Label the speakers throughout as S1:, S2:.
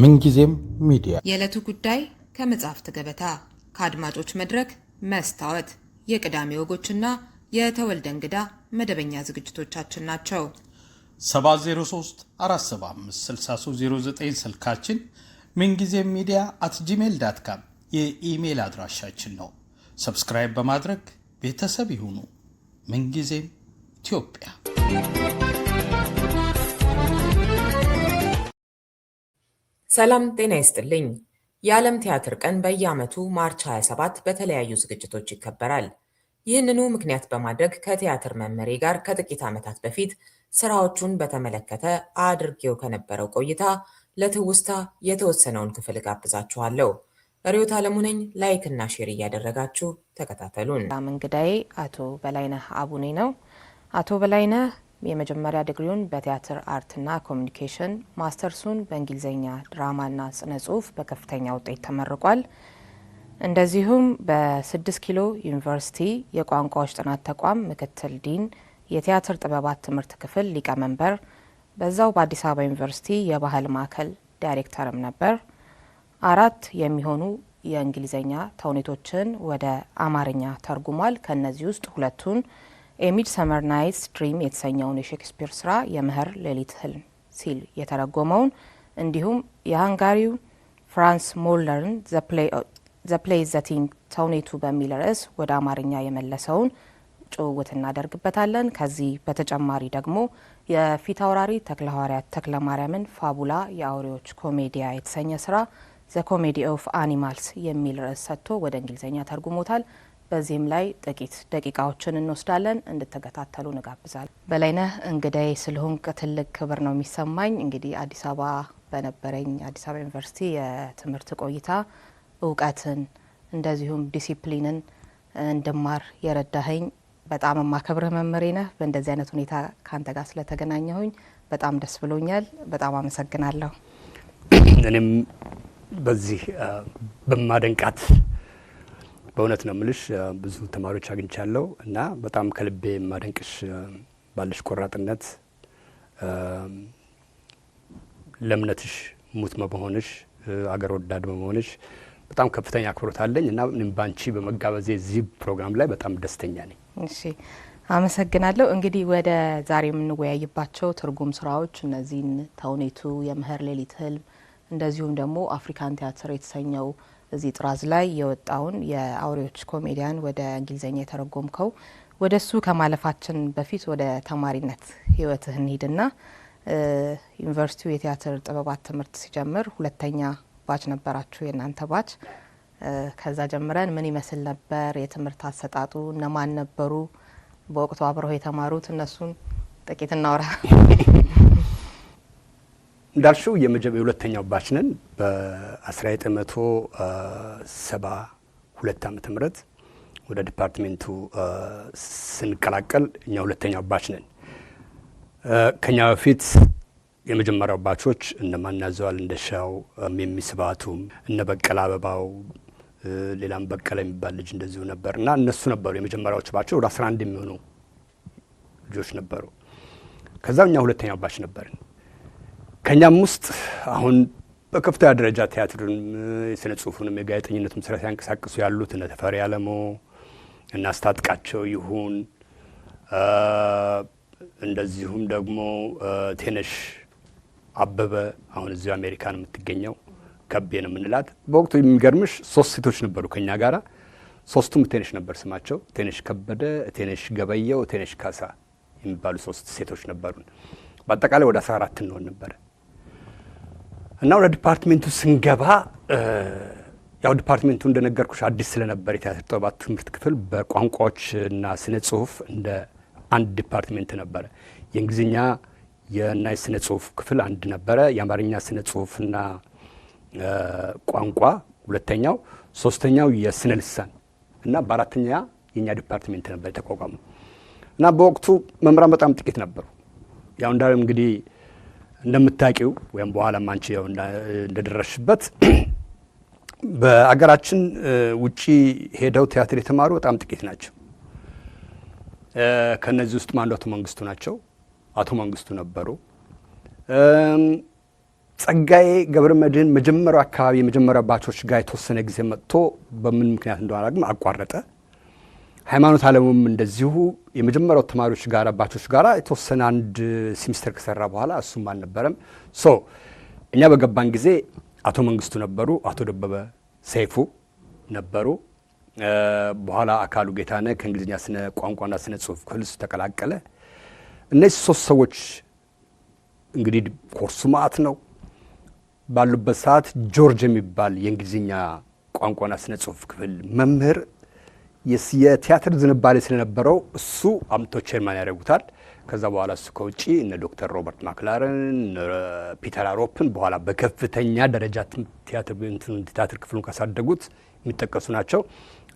S1: ምንጊዜም ሚዲያ
S2: የዕለቱ ጉዳይ ከመጽሐፍት ገበታ ከአድማጮች መድረክ መስታወት የቅዳሜ ወጎችና የተወልደ እንግዳ መደበኛ ዝግጅቶቻችን ናቸው።
S1: 703 475 6309 ስልካችን ምንጊዜም media@gmail.com የኢሜል አድራሻችን ነው። ሰብስክራይብ በማድረግ ቤተሰብ ይሁኑ። ምንጊዜም ኢትዮጵያ።
S3: ሰላም ጤና ይስጥልኝ። የዓለም ቲያትር ቀን በየዓመቱ ማርች 27 በተለያዩ ዝግጅቶች ይከበራል። ይህንኑ ምክንያት በማድረግ ከቲያትር መመሬ ጋር ከጥቂት ዓመታት በፊት ስራዎቹን በተመለከተ አድርጌው ከነበረው ቆይታ ለትውስታ የተወሰነውን ክፍል ጋብዛችኋለሁ። ሪዮት አለሙ ነኝ። ላይክ እና ሼር እያደረጋችሁ ተከታተሉን።
S2: እንግዳዬ አቶ በላይነህ አቡኔ ነው። አቶ በላይነህ የመጀመሪያ ዲግሪውን በቲያትር አርትና ኮሚኒኬሽን፣ ማስተርሱን በእንግሊዝኛ ድራማና ስነ ጽሁፍ በከፍተኛ ውጤት ተመርቋል። እንደዚሁም በ6 ኪሎ ዩኒቨርሲቲ የቋንቋዎች ጥናት ተቋም ምክትል ዲን፣ የቲያትር ጥበባት ትምህርት ክፍል ሊቀመንበር፣ በዛው በአዲስ አበባ ዩኒቨርሲቲ የባህል ማዕከል ዳይሬክተርም ነበር። 4 የሚሆኑ የእንግሊዝኛ ተውኔቶችን ወደ አማርኛ ተርጉሟል። ከነዚህ ውስጥ 2ቱን ኤሚድ ሰመር ናይትስ ድሪም የተሰኘውን የሼክስፒር ስራ የምህር ሌሊት ህልም ሲል የተረጎመውን እንዲሁም የሃንጋሪው ፍራንስ ሞለርን ዘ ፕሌይ ዘ ቲም ተውኔቱ በሚል ርዕስ ወደ አማርኛ የመለሰውን ጭውውት እናደርግበታለን። ከዚህ በተጨማሪ ደግሞ የፊት አውራሪ ተክለሐዋርያት ተክለማርያምን ፋቡላ የአውሬዎች ኮሜዲያ የተሰኘ ስራ ዘ ኮሜዲ ኦፍ አኒማልስ የሚል ርዕስ ሰጥቶ ወደ እንግሊዝኛ ተርጉሞታል። በዚህም ላይ ጥቂት ደቂቃዎችን እንወስዳለን፣ እንድትከታተሉ እንጋብዛለን። በላይነህ እንግዳዬ ስለሆንክ ትልቅ ክብር ነው የሚሰማኝ። እንግዲህ አዲስ አበባ በነበረኝ አዲስ አበባ ዩኒቨርሲቲ የትምህርት ቆይታ እውቀትን እንደዚሁም ዲሲፕሊንን እንድማር የረዳኸኝ በጣም የማከብርህ መምህሬ ነህ። በእንደዚህ አይነት ሁኔታ ካንተ ጋር ስለተገናኘሁኝ በጣም ደስ ብሎኛል። በጣም አመሰግናለሁ።
S4: እኔም በዚህ በማደንቃት በእውነት ነው ምልሽ ብዙ ተማሪዎች አግኝቻለሁ እና በጣም ከልቤ ማደንቅሽ ባለሽ ቆራጥነት፣ ለእምነትሽ ሙት በመሆንሽ፣ አገር ወዳድ በመሆንሽ በጣም ከፍተኛ አክብሮት አለኝ እና እኔም ባንቺ በመጋበዜ እዚህ ፕሮግራም ላይ በጣም ደስተኛ ነኝ።
S2: እሺ፣ አመሰግናለሁ። እንግዲህ ወደ ዛሬ የምንወያይባቸው ትርጉም ስራዎች እነዚህን ተውኔቱ፣ የምህር ሌሊት ህልም እንደዚሁም ደግሞ አፍሪካን ቲያትር የተሰኘው እዚህ ጥራዝ ላይ የወጣውን የአውሬዎች ኮሜዲያን ወደ እንግሊዝኛ የተረጎምከው፣ ወደ እሱ ከማለፋችን በፊት ወደ ተማሪነት ህይወትህ እንሂድና ዩኒቨርሲቲው የቲያትር ጥበባት ትምህርት ሲጀምር 2ኛ ባች ነበራችሁ የእናንተ ባች። ከዛ ጀምረን ምን ይመስል ነበር የትምህርት አሰጣጡ? እነማን ነበሩ በወቅቱ አብረው የተማሩት? እነሱን ጥቂት እናውራ።
S4: እንዳልሽው የሁለተኛው ባች ነን። በ1972 ዓመተ ምህረት ወደ ዲፓርትሜንቱ ስንቀላቀል እኛ ሁለተኛው ባች ነን። ከኛ በፊት የመጀመሪያው ባቾች እነ ማናዘዋል እንደሻው፣ የሚስባቱም፣ እነ በቀለ አበባው፣ ሌላም በቀለ የሚባል ልጅ እንደዚሁ ነበር እና እነሱ ነበሩ የመጀመሪያዎቹ ባቾች። ወደ 11 የሚሆኑ ልጆች ነበሩ። ከዛው እኛ ሁለተኛው ባች ነበርን። ከኛም ውስጥ አሁን በከፍተኛ ደረጃ ቲያትርን፣ የስነ ጽሁፉንም የጋዜጠኝነቱም ስራ ሲያንቀሳቅሱ ያሉት እነ ተፈሪ አለሞ እና አስታጥቃቸው ይሁን እንደዚሁም ደግሞ ቴነሽ አበበ አሁን እዚሁ አሜሪካን የምትገኘው ከቤ ነው የምንላት። በወቅቱ የሚገርምሽ 3 ሴቶች ነበሩ ከኛ ጋራ። 3ቱም ቴነሽ ነበር ስማቸው። ቴነሽ ከበደ፣ ቴነሽ ገበየው፣ ቴነሽ ካሳ የሚባሉ 3 ሴቶች ነበሩን። በአጠቃላይ ወደ 14 እንሆን ነበረ እና ወደ ዲፓርትሜንቱ ስንገባ ያው ዲፓርትሜንቱ እንደነገርኩሽ አዲስ ስለነበር የቲያትር ጥበባት ትምህርት ክፍል በቋንቋዎች እና ስነ ጽሁፍ እንደ አንድ ዲፓርትሜንት ነበረ። የእንግሊዝኛ እና የስነ ጽሁፍ ክፍል አንድ ነበረ። የአማርኛ ስነ ጽሁፍና ቋንቋ ሁለተኛው፣ 3ኛው የስነ ልሳን እና በ4ኛ የኛ ዲፓርትሜንት ነበር የተቋቋመው እና በወቅቱ መምህራን በጣም ጥቂት ነበሩ። ያው እንዳለም እንግዲህ እንደምታውቂው ወይም በኋላ አንቺ ያው እንደደረሽበት በአገራችን ውጪ ሄደው ቲያትር የተማሩ በጣም ጥቂት ናቸው። ከነዚህ ውስጥ አቶ መንግስቱ ናቸው። አቶ መንግስቱ ነበሩ። ጸጋዬ ገብረመድህን መጀመሪያው አካባቢ የመጀመሪያ ባቾች ጋር የተወሰነ ጊዜ መጥቶ በምን ምክንያት እንደሆነ ግን አቋረጠ። ሃይማኖት ዓለሙም እንደዚሁ የመጀመሪያው ተማሪዎች ጋር ባቾች ጋር የተወሰነ አንድ ሴሚስተር ከሰራ በኋላ እሱም አልነበረም። ሶ እኛ በገባን ጊዜ አቶ መንግስቱ ነበሩ፣ አቶ ደበበ ሰይፉ ነበሩ። በኋላ አካሉ ጌታነህ ከእንግሊዝኛ ስነ ቋንቋና ስነ ጽሁፍ ክፍል ተቀላቀለ። እነዚህ ሶስት ሰዎች እንግዲህ ኮርሱ ማዕት ነው ባሉበት ሰዓት ጆርጅ የሚባል የእንግሊዝኛ ቋንቋና ስነ ጽሁፍ ክፍል መምህር የቲያትር ዝንባሌ ስለነበረው እሱ አምቶ ቼርማን ያደርጉታል። ከዛ በኋላ እሱ ከውጪ እነ ዶክተር ሮበርት ማክላረን፣ ፒተር አሮፕን በኋላ በከፍተኛ ደረጃ ቲያትር ክፍሉን ካሳደጉት የሚጠቀሱ ናቸው።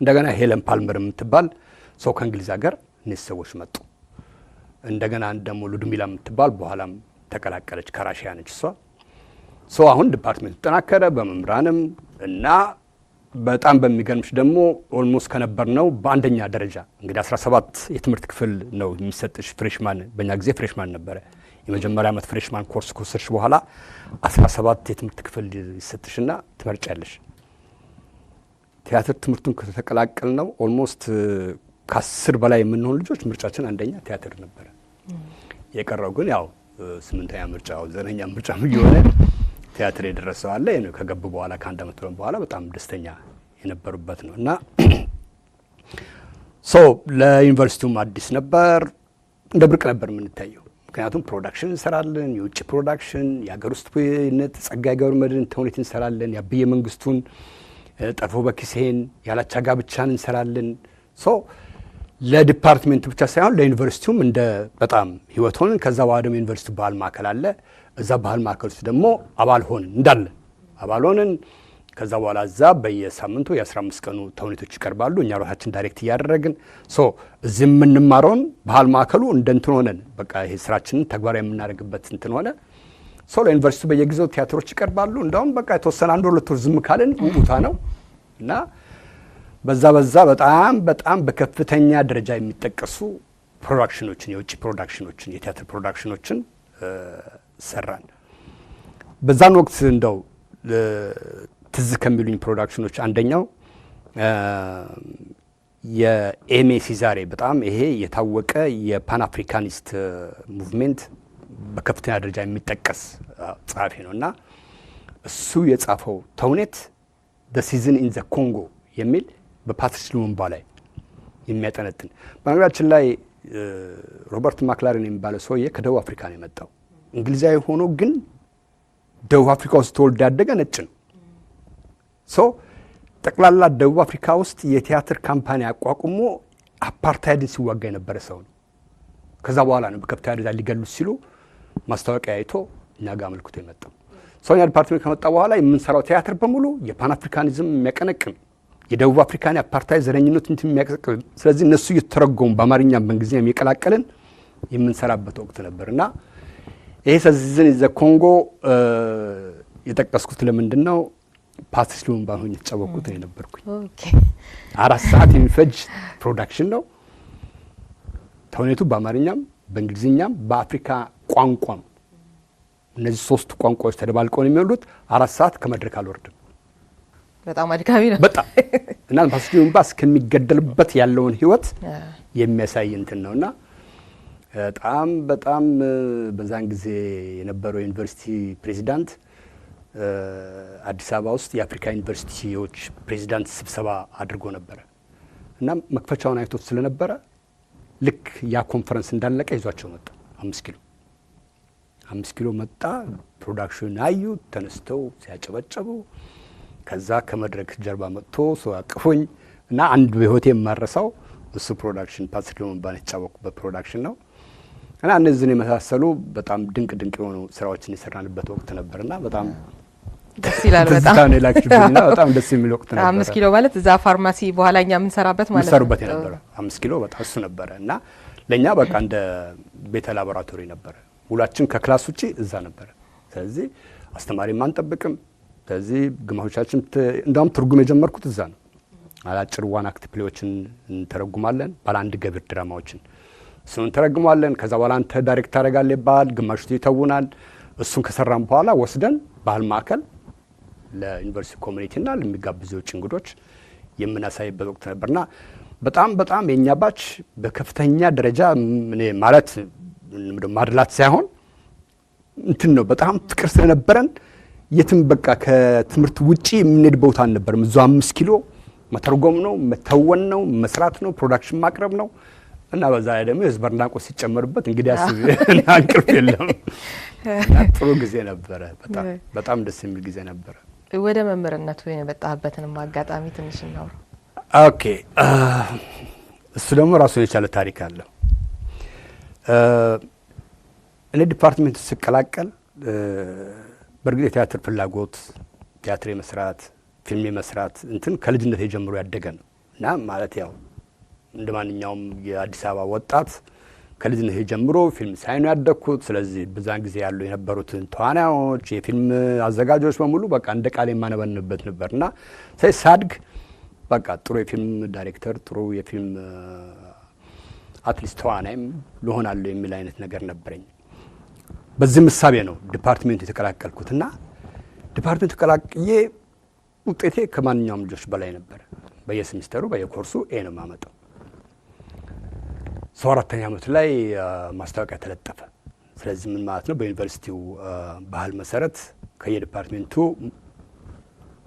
S4: እንደገና ሄለን ፓልመር የምትባል ሰው ከእንግሊዝ ሀገር እነዚህ ሰዎች መጡ። እንደገና ደግሞ ሉድሚላ የምትባል በኋላም ተቀላቀለች፣ ከራሽያ ነች እሷ። ሰው አሁን ዲፓርትመንቱ ተጠናከረ በመምህራንም እና በጣም በሚገርምሽ ደግሞ ኦልሞስት ከነበር ነው በአንደኛ ደረጃ እንግዲህ 17 የትምህርት ክፍል ነው የሚሰጥሽ ፍሬሽማን። በእኛ ጊዜ ፍሬሽማን ነበረ። የመጀመሪያ ዓመት ፍሬሽማን ኮርስ ከወሰድሽ በኋላ 17 የትምህርት ክፍል ይሰጥሽና ትመርጫለሽ። ቲያትር ትምህርቱን ከተቀላቀል ነው ኦልሞስት ከ10 በላይ የምንሆን ልጆች ምርጫችን አንደኛ ቲያትር ነበረ። የቀረው ግን ያው 8ኛ ምርጫ 9ኛ ምርጫ እየሆነ ቲያትር የደረሰው አለ። ከገቡ በኋላ ከአንድ ዓመት በኋላ በጣም ደስተኛ የነበሩበት ነው እና ለዩኒቨርሲቲውም አዲስ ነበር፣ እንደ ብርቅ ነበር የምንታየው። ምክንያቱም ፕሮዳክሽን እንሰራለን፣ የውጭ ፕሮዳክሽን፣ የሀገር ውስጥ ነት ጸጋዬ ገብረመድህን ተውኔት እንሰራለን፣ የአብየ መንግስቱን ጠርፎ በኪሴን ያላቻ ጋብቻን እንሰራለን። ለዲፓርትሜንቱ ብቻ ሳይሆን ለዩኒቨርሲቲውም እንደ በጣም ህይወት ሆንን። ከዛ በኋላ ደግሞ ዩኒቨርሲቲው ባህል ማዕከል አለ። እዛ ባህል ማዕከል ውስጥ ደግሞ አባል ሆንን፣ እንዳለ አባል ሆንን። ከዛ በኋላ እዛ በየሳምንቱ የ15 ቀኑ ተውኔቶች ይቀርባሉ። እኛ ራሳችን ዳይሬክት እያደረግን እዚህ የምንማረውን ባህል ማዕከሉ እንደ እንትን ሆነን በቃ ይሄ ስራችንን ተግባራዊ የምናደርግበት እንትን ሆነ። ለዩኒቨርሲቲው በየጊዜው ቲያትሮች ይቀርባሉ። እንዳውም በቃ የተወሰነ 1 ወር 2 ወር ዝም ካልን ውቡታ ነው እና በዛ በጣም በከፍተኛ ደረጃ የሚጠቀሱ ፕሮዳክሽኖችን፣ የውጭ ፕሮዳክሽኖችን፣ የቲያትር ፕሮዳክሽኖችን ሰራን። በዛን ወቅት እንደው ትዝ ከሚሉኝ ፕሮዳክሽኖች አንደኛው የኤሜ ሲዛሬ በጣም ይሄ የታወቀ የፓን አፍሪካኒስት ሙቭሜንት በከፍተኛ ደረጃ የሚጠቀስ ጸሐፊ ነው እና እሱ የጻፈው ተውኔት ዘ ሲዝን ኢን ዘ ኮንጎ የሚል በፓትሪስ ሉሙምባ ላይ የሚያጠነጥን። በነገራችን ላይ ሮበርት ማክላረን የሚባለው ሰውዬ ከደቡብ አፍሪካ ነው የመጣው። እንግሊዛዊ ሆኖ ግን ደቡብ አፍሪካ ውስጥ ተወልዶ ያደገ ነጭ ነው። ጠቅላላ ደቡብ አፍሪካ ውስጥ የቲያትር ካምፓኒ አቋቁሞ አፓርታይድን ሲዋጋ የነበረ ሰው ነው። ከዛ በኋላ ነው በከፍተኛ ደረጃ ሊገሉት ሲሉ ማስታወቂያ አይቶ እኛ ጋር አመልክቶ የመጣው። እኛ ዲፓርትሜንት ከመጣ በኋላ የምንሰራው ቲያትር በሙሉ የፓን አፍሪካኒዝም የሚያቀነቅን የደቡብ አፍሪካን አፓርታይድ ዘረኝነት እንትን የሚያቀነቅን፣ ስለዚህ እነሱ እየተረጎሙ በአማርኛም በእንግሊዝኛም የቀላቀልን የምንሰራበት ወቅት ነበር እና ይሄ ሲዝን ኢን ዘ ኮንጎ የጠቀስኩት ለምንድን ነው? ፓትሪስ ሉሙምባ ሆኜ የተጫወትኩት ነው የነበርኩኝ። 4 ሰዓት የሚፈጅ ፕሮዳክሽን ነው። ተውኔቱ በአማርኛም በእንግሊዝኛም በአፍሪካ ቋንቋም እነዚህ 3 ቋንቋዎች ተደባልቀው ነው የሚወሉት። 4 ሰዓት ከመድረክ አልወርድም።
S2: በጣም አድካሚ ነው
S4: በጣም እና ፓትሪስ ሉሙምባ እስከሚገደልበት ያለውን ህይወት የሚያሳይ እንትን ነውና በጣም በዛን ጊዜ የነበረው ዩኒቨርሲቲ ፕሬዚዳንት አዲስ አበባ ውስጥ የአፍሪካ ዩኒቨርሲቲዎች ፕሬዚዳንት ስብሰባ አድርጎ ነበረ እና መክፈቻውን አይቶት ስለነበረ ልክ ያ ኮንፈረንስ እንዳለቀ ይዟቸው መጣ። 5 ኪሎ መጣ። ፕሮዳክሽን አዩ፣ ተነስተው ሲያጨበጨቡ፣ ከዛ ከመድረክ ጀርባ መጥቶ ሰው አቅፎኝ እና አንድ በህይወቴ የማረሳው እሱ ፕሮዳክሽን ፓትሪስ ሉሙምባን የተጫወኩበት ፕሮዳክሽን ነው እና እነዚህን የመሳሰሉ በጣም ድንቅ የሆኑ ስራዎችን የሰራንበት ወቅት ነበርና በጣም
S2: ደስ ይላል።
S4: በጣም ደስ የሚል ወቅት ነበር።
S2: 5 ኪሎ ማለት እዛ ፋርማሲ በኋላ እኛ የምንሰራበት ማለት ነው።
S4: የምንሰሩበት የነበረ 5 ኪሎ በጣም እሱ ነበረ እና ለእኛ በቃ እንደ ቤተ ላቦራቶሪ ነበረ። ውላችን ከክላስ ውጭ እዛ ነበረ። ስለዚህ አስተማሪም አንጠብቅም። ስለዚህ ግማሾቻችን እንዳውም ትርጉም የጀመርኩት እዛ ነው። አጭር ዋን አክት ፕሌዎችን እንተረጉማለን፣ ባለ አንድ ገቢር ድራማዎችን እሱን እንተረጉማለን። ከዛ በኋላ አንተ ዳይሬክት ታደርጋለህ ይባል፣ ግማሹ ይተውናል። እሱን ከሰራን በኋላ ወስደን ባህል ማዕከል ለዩኒቨርሲቲ ኮሚኒቲና ለሚጋብዙ የውጭ እንግዶች የምናሳይበት ወቅት ነበርና በጣም የኛ ባች በከፍተኛ ደረጃ ማለት ማድላት ሳይሆን እንትን ነው በጣም ፍቅር ስለነበረን የትም በቃ ከትምህርት ውጪ የምንሄድ ቦታ አልነበረም። እዛው 5 ኪሎ መተርጎም ነው፣ መተወን ነው፣ መስራት ነው፣ ፕሮዳክሽን ማቅረብ ነው እና በዛ ላይ ደግሞ የህዝብ አድናቆት ሲጨመርበት እንግዲህ አስብ እንቅልፍ የለም። ጥሩ ጊዜ ነበረ። በጣም ደስ የሚል ጊዜ ነበረ።
S2: ወደ መምህርነቱ የመጣህበትንም አጋጣሚ ትንሽ እናውራ።
S4: ኦኬ እሱ ደግሞ ራሱን የቻለ ታሪክ አለው። እኔ ዲፓርትመንት ስቀላቀል በእርግጥ የቲያትር ፍላጎት ቲያትር የመስራት ፊልም የመስራት እንትን ከልጅነት ጀምሮ ያደገ ነው እና ማለት ያው እንደ ማንኛውም የአዲስ አበባ ወጣት ከልጅነት ጀምሮ ፊልም ሳይኑ ያደግኩት። ስለዚህ በዛን ጊዜ ያሉ የነበሩትን ተዋናዮች የፊልም አዘጋጆች በሙሉ በቃ እንደ ቃል የማነበንበት ነበርና ሳድግ በቃ ጥሩ የፊልም ዳይሬክተር ጥሩ የፊልም አትሊስት ተዋናይም ልሆናለሁ የሚል አይነት ነገር ነበረኝ። በዚህ ምሳቤ ነው ዲፓርትመንት የተቀላቀልኩትና ዲፓርትመንት ተቀላቅዬ ውጤቴ ከማንኛውም ልጆች በላይ ነበር። በየሴሚስተሩ በየኮርሱ ኤ ነው የማመጣው። 4ኛ ዓመት ላይ ማስታወቂያ ተለጠፈ። ስለዚህ ምን ማለት ነው? በዩኒቨርሲቲው ባህል መሰረት ከየዲፓርትመንቱ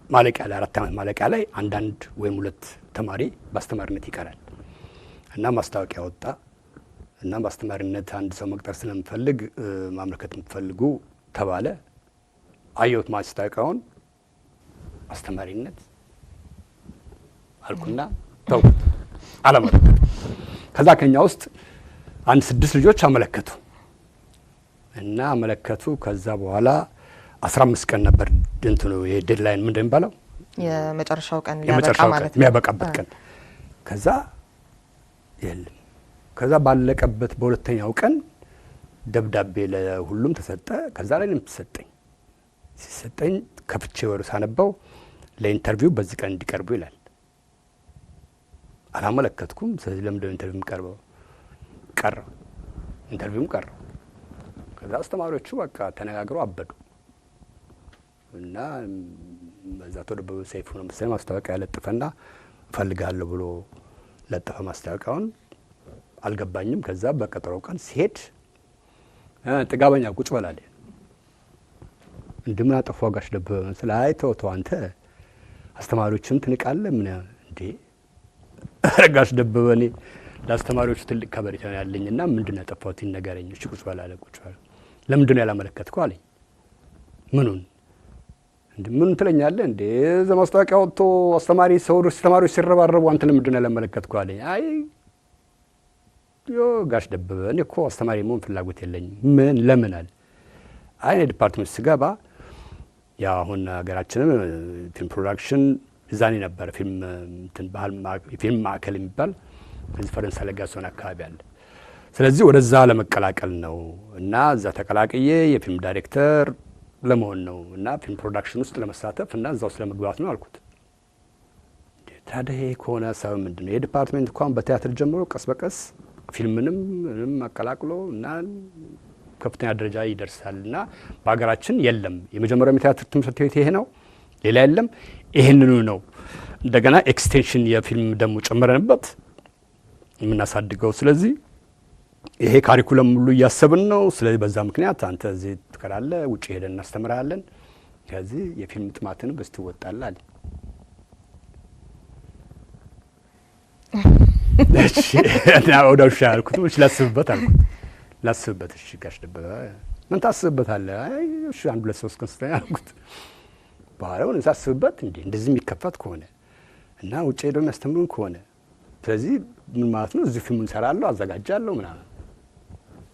S4: ማለቂያ ላይ 4 ዓመት ማለቂያ ላይ አንዳንድ ወይም 2 ተማሪ በአስተማሪነት ይቀራል እና ማስታወቂያ ወጣ እና በአስተማሪነት አንድ ሰው መቅጠር ስለምፈልግ ማመልከት የምትፈልጉ ተባለ። አየሁት ማስታወቂያውን አስተማሪነት አልኩና ተውኩት፣ አላመለከትኩም። ከዛ ከኛ ውስጥ አንድ 6 ልጆች አመለከቱ እና አመለከቱ። ከዛ በኋላ 15 ቀን ነበር እንትኑ የዴድላይን ምንድን ነው የሚባለው
S2: የመጨረሻው ቀን ሊያበቃ ማለት ነው
S4: የሚያበቃበት ቀን። ከዛ የለም። ከዛ ባለቀበት በሁለተኛው ቀን ደብዳቤ ለሁሉም ተሰጠ። ከዛ ላይ ነው ሲሰጠኝ ከፍቼ ወር ሳነበው ለኢንተርቪው በዚህ ቀን እንዲቀርቡ ይላል። አላመለከትኩም። ስለዚህ ለምንድነው ኢንተርቪው የሚቀርበው? ቀረው፣ ኢንተርቪውም ቀረው። ከዛ አስተማሪዎቹ በቃ ተነጋግረው አበዱ እና በዛ ተደበበ ሰይፉ ነው መሰለኝ ማስታወቂያ ለጥፈና እፈልጋለሁ ብሎ ለጠፈ ማስታወቂያውን። አልገባኝም። ከዛ በቀጠሮው ቀን ሲሄድ ጥጋበኛ ቁጭ በላለ እንደምን አጠፋው ጋሽ ደበበ መስለ አይተው አንተ አስተማሪዎችን ትንቃለህ ምን እንዴ? ጋሽ ደበበ እኔ ለአስተማሪዎቹ ትልቅ ከበሬታ ነው ያለኝና ምንድነው ያጠፋሁት ይነገረኝ። እሺ ቁጭ በላለ ቁጭ በላ። ለምንድነው ያላመለከትከው አለኝ። ምኑን እንዴ ምን ትለኛለህ እንዴ? ዘማስታወቂያ ወጥቶ አስተማሪዎች ሲረባረቡ አንተ ለምንድነው ያላመለከትከው አለኝ። አይ ጋሽ ደበበ እኔ እኮ አስተማሪ መሆን ፍላጎት የለኝም። ምን ለምን አለ። አይ ዲፓርትመንት ስገባ ያ አሁን ሀገራችንን ፊልም ፕሮዳክሽን እዛኔ ነበር ፊልም እንትን ባህል ፊልም ማዕከል የሚባል እዚህ ፈረንሳይ ለጋሶን አካባቢ አለ። ስለዚህ ወደዛ ለመቀላቀል ነው እና እዛ ተቀላቅዬ የፊልም ዳይሬክተር ለመሆን ነው እና ፊልም ፕሮዳክሽን ውስጥ ለመሳተፍ እና እዛው ስለመግባት ነው አልኩት። ታዲያ ከሆነ ሰው ምንድነው የዲፓርትመንት እንኳን በቲያትር ጀምሮ ቀስ በቀስ ፊልምንም አቀላቅሎ እና ከፍተኛ ደረጃ ይደርሳልና በሀገራችን የለም። የመጀመሪያው ቲያትር ትምህርት ቤት ይሄ ነው፣ ሌላ የለም። ይሄንኑ ነው እንደገና ኤክስቴንሽን የፊልም ደግሞ ጨመረንበት የምናሳድገው። ስለዚህ ይሄ ካሪኩለም ሁሉ እያሰብን ነው። ስለዚህ በዛ ምክንያት አንተ እዚህ ትቀራለህ፣ ውጪ ሄደን እናስተምራለን። ከዚህ የፊልም ጥማትን በስቲ ወጣላል። እሺ እና ወዳውሻ አልኩት። እሺ ላስብበት አልኩት። ላስብበት። እሺ ጋሽ ደበበ ምን ታስብበታለህ? አይ እሺ 1-2-3 ቀን ስተኛ አልኩት። በኋላ ነው ሳስብበት እንዴ እንደዚህ የሚከፈት ከሆነ እና ውጪ ሄደን እናስተምሩን ከሆነ ስለዚህ ምን ማለት ነው? እዚህ ፊልም እንሰራለሁ፣ አዘጋጃለሁ ምናምን።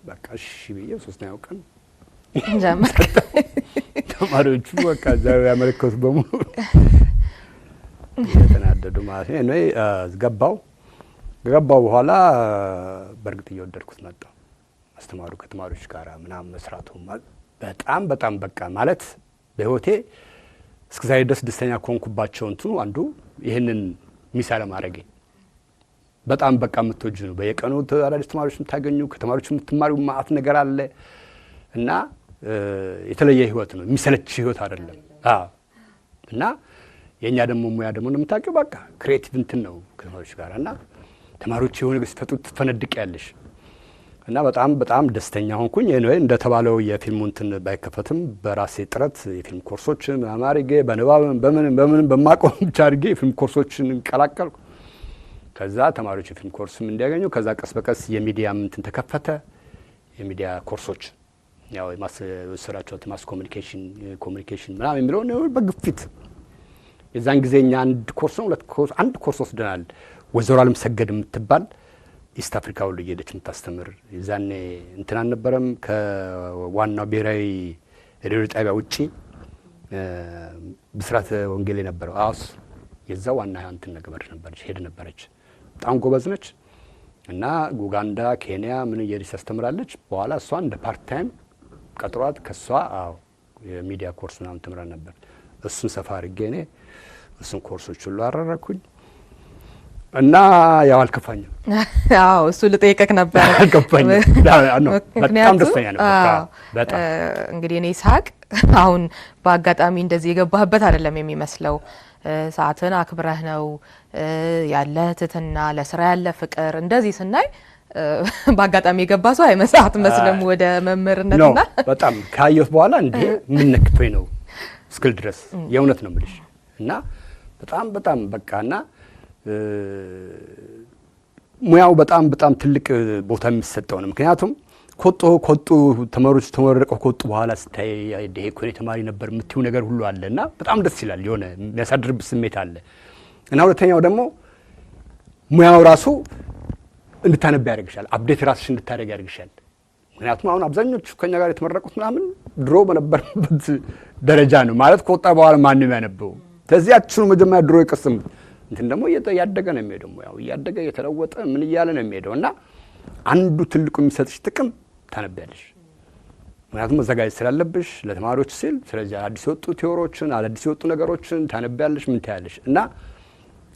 S4: በቃ እሺ ብዬ 3ኛው ቀን
S2: ጀመር።
S4: ተማሪዎቹ በቃ ዛሬ ያመለከቱ በሙሉ የተናደዱ ማለት ነው። ገባው በኋላ በእርግጥ እየወደድኩት መጣሁ። አስተማሩ ከተማሪዎች ጋር ምናምን መስራቱ በጣም በቃ ማለት በህይወቴ እስከዛሬ ድረስ ደስተኛ ከሆንኩባቸው እንትኑ አንዱ ይህንን ሚሳለ ማድረጌ በጣም በቃ የምትወጁ ነው። በየቀኑ አዳዲስ ተማሪዎች የምታገኙ ከተማሪዎች የምትማሪው ማአት ነገር አለ እና የተለየ ህይወት ነው የሚሰለች ህይወት አይደለም እና የኛ ደግሞ ሙያ ደግሞ እንደምታውቂው በቃ ክሬቲቭ እንትን ነው ከተማሪዎች ጋር እና ተማሪዎች የሆነ ነገር ሲፈጥሩ ትፈነድቅ ያለሽ እና በጣም በጣም ደስተኛ ሆንኩኝ። እንደተባለው የፊልሙ እንትን ባይከፈትም በራሴ ጥረት የፊልም ኮርሶችን አማርጌ በንባብም በምን በማቆም ብቻ አድርጌ የፊልም ኮርሶችን ቀላቀልኩ። ከዛ ተማሪዎች የፊልም ኮርስም እንዲያገኙ ከዛ ቀስ በቀስ የሚዲያ እንትን ተከፈተ። የሚዲያ ኮርሶች ያው የማስወሰራቸው ማስ ኮሚኒኬሽን ምናምን የሚለው ነው በግፊት የዛን ጊዜ እኛ አንድ ኮርስ ወስደናል። ወይዘሮ አለም ሰገድ የምትባል ኢስት አፍሪካ ሁሉ እየሄደች የምታስተምር የዛኔ እንትን አልነበረም ከዋናው ብሔራዊ ሬዲዮ ጣቢያ ውጪ ብስራት ወንጌል የነበረው አውስ የዛ ዋና እንትን ነገር ነበረች ሄድ ነበረች። በጣም ጎበዝ ነች እና ኡጋንዳ ኬንያ ምን እየሄደች ታስተምራለች። በኋላ እሷ እንደ ፓርት ታይም ቀጥሯት ከሷ የሚዲያ ኮርስ ምናምን ትምራ ነበር። እሱን ሰፋ አድርጌ እኔ እሱን ኮርሶች ሁሉ አረረኩኝ እና ያው አልከፋኝም።
S2: አዎ እሱ ልጠይቀክ ነበር።
S4: አልከፋኝም። በጣም ደስተኛ ነበር። በጣም
S2: እንግዲህ እኔ ሳቅ አሁን በአጋጣሚ እንደዚህ የገባህበት አይደለም የሚመስለው። ሰዓትን አክብረህ ነው ያለ ትትና ለስራ ያለ ፍቅር እንደዚህ ስናይ በአጋጣሚ የገባ ሰው አትመስልም ወደ መምህርነትና
S4: በጣም ካየሁት በኋላ እንዴ ምን ነክቶኝ ነው እስክል ድረስ የእውነት ነው የምልሽ እና በጣም በቃና ሙያው በጣም ትልቅ ቦታ የሚሰጠው ነው። ምክንያቱም ኮጡ ተማሪዎች ተመረቀው ኮጡ በኋላ ስታይ ዴኮኔ ተማሪ ነበር የምትይው ነገር ሁሉ አለና በጣም ደስ ይላል። የሆነ የሚያሳድርብ ስሜት አለ እና ሁለተኛው ደግሞ ሙያው ራሱ እንድታነብ ያደርግሻል። አፕዴት ራስሽ እንድታደርግ ያደርግሻል። ምክንያቱም አሁን አብዛኞቹ ከኛ ጋር የተመረቁት ምናምን ድሮ በነበረበት ደረጃ ነው ማለት ከወጣ በኋላ ማንም ያነበው ስለዚህ አችኑ መጀመሪያ ድሮ ይቀስም እንትን ደግሞ እያደገ ነው የሚሄደው። ያው እያደገ እየተለወጠ ምን እያለ ነው የሚሄደው እና አንዱ ትልቁ የሚሰጥሽ ጥቅም ታነቢያለሽ። ምክንያቱም መዘጋጀት ስላለብሽ ለተማሪዎች ሲል ስለዚህ አዲስ የወጡ ቲዎሪዎችን አዲስ የወጡ ነገሮችን ታነቢያለሽ ምን ታያለሽ እና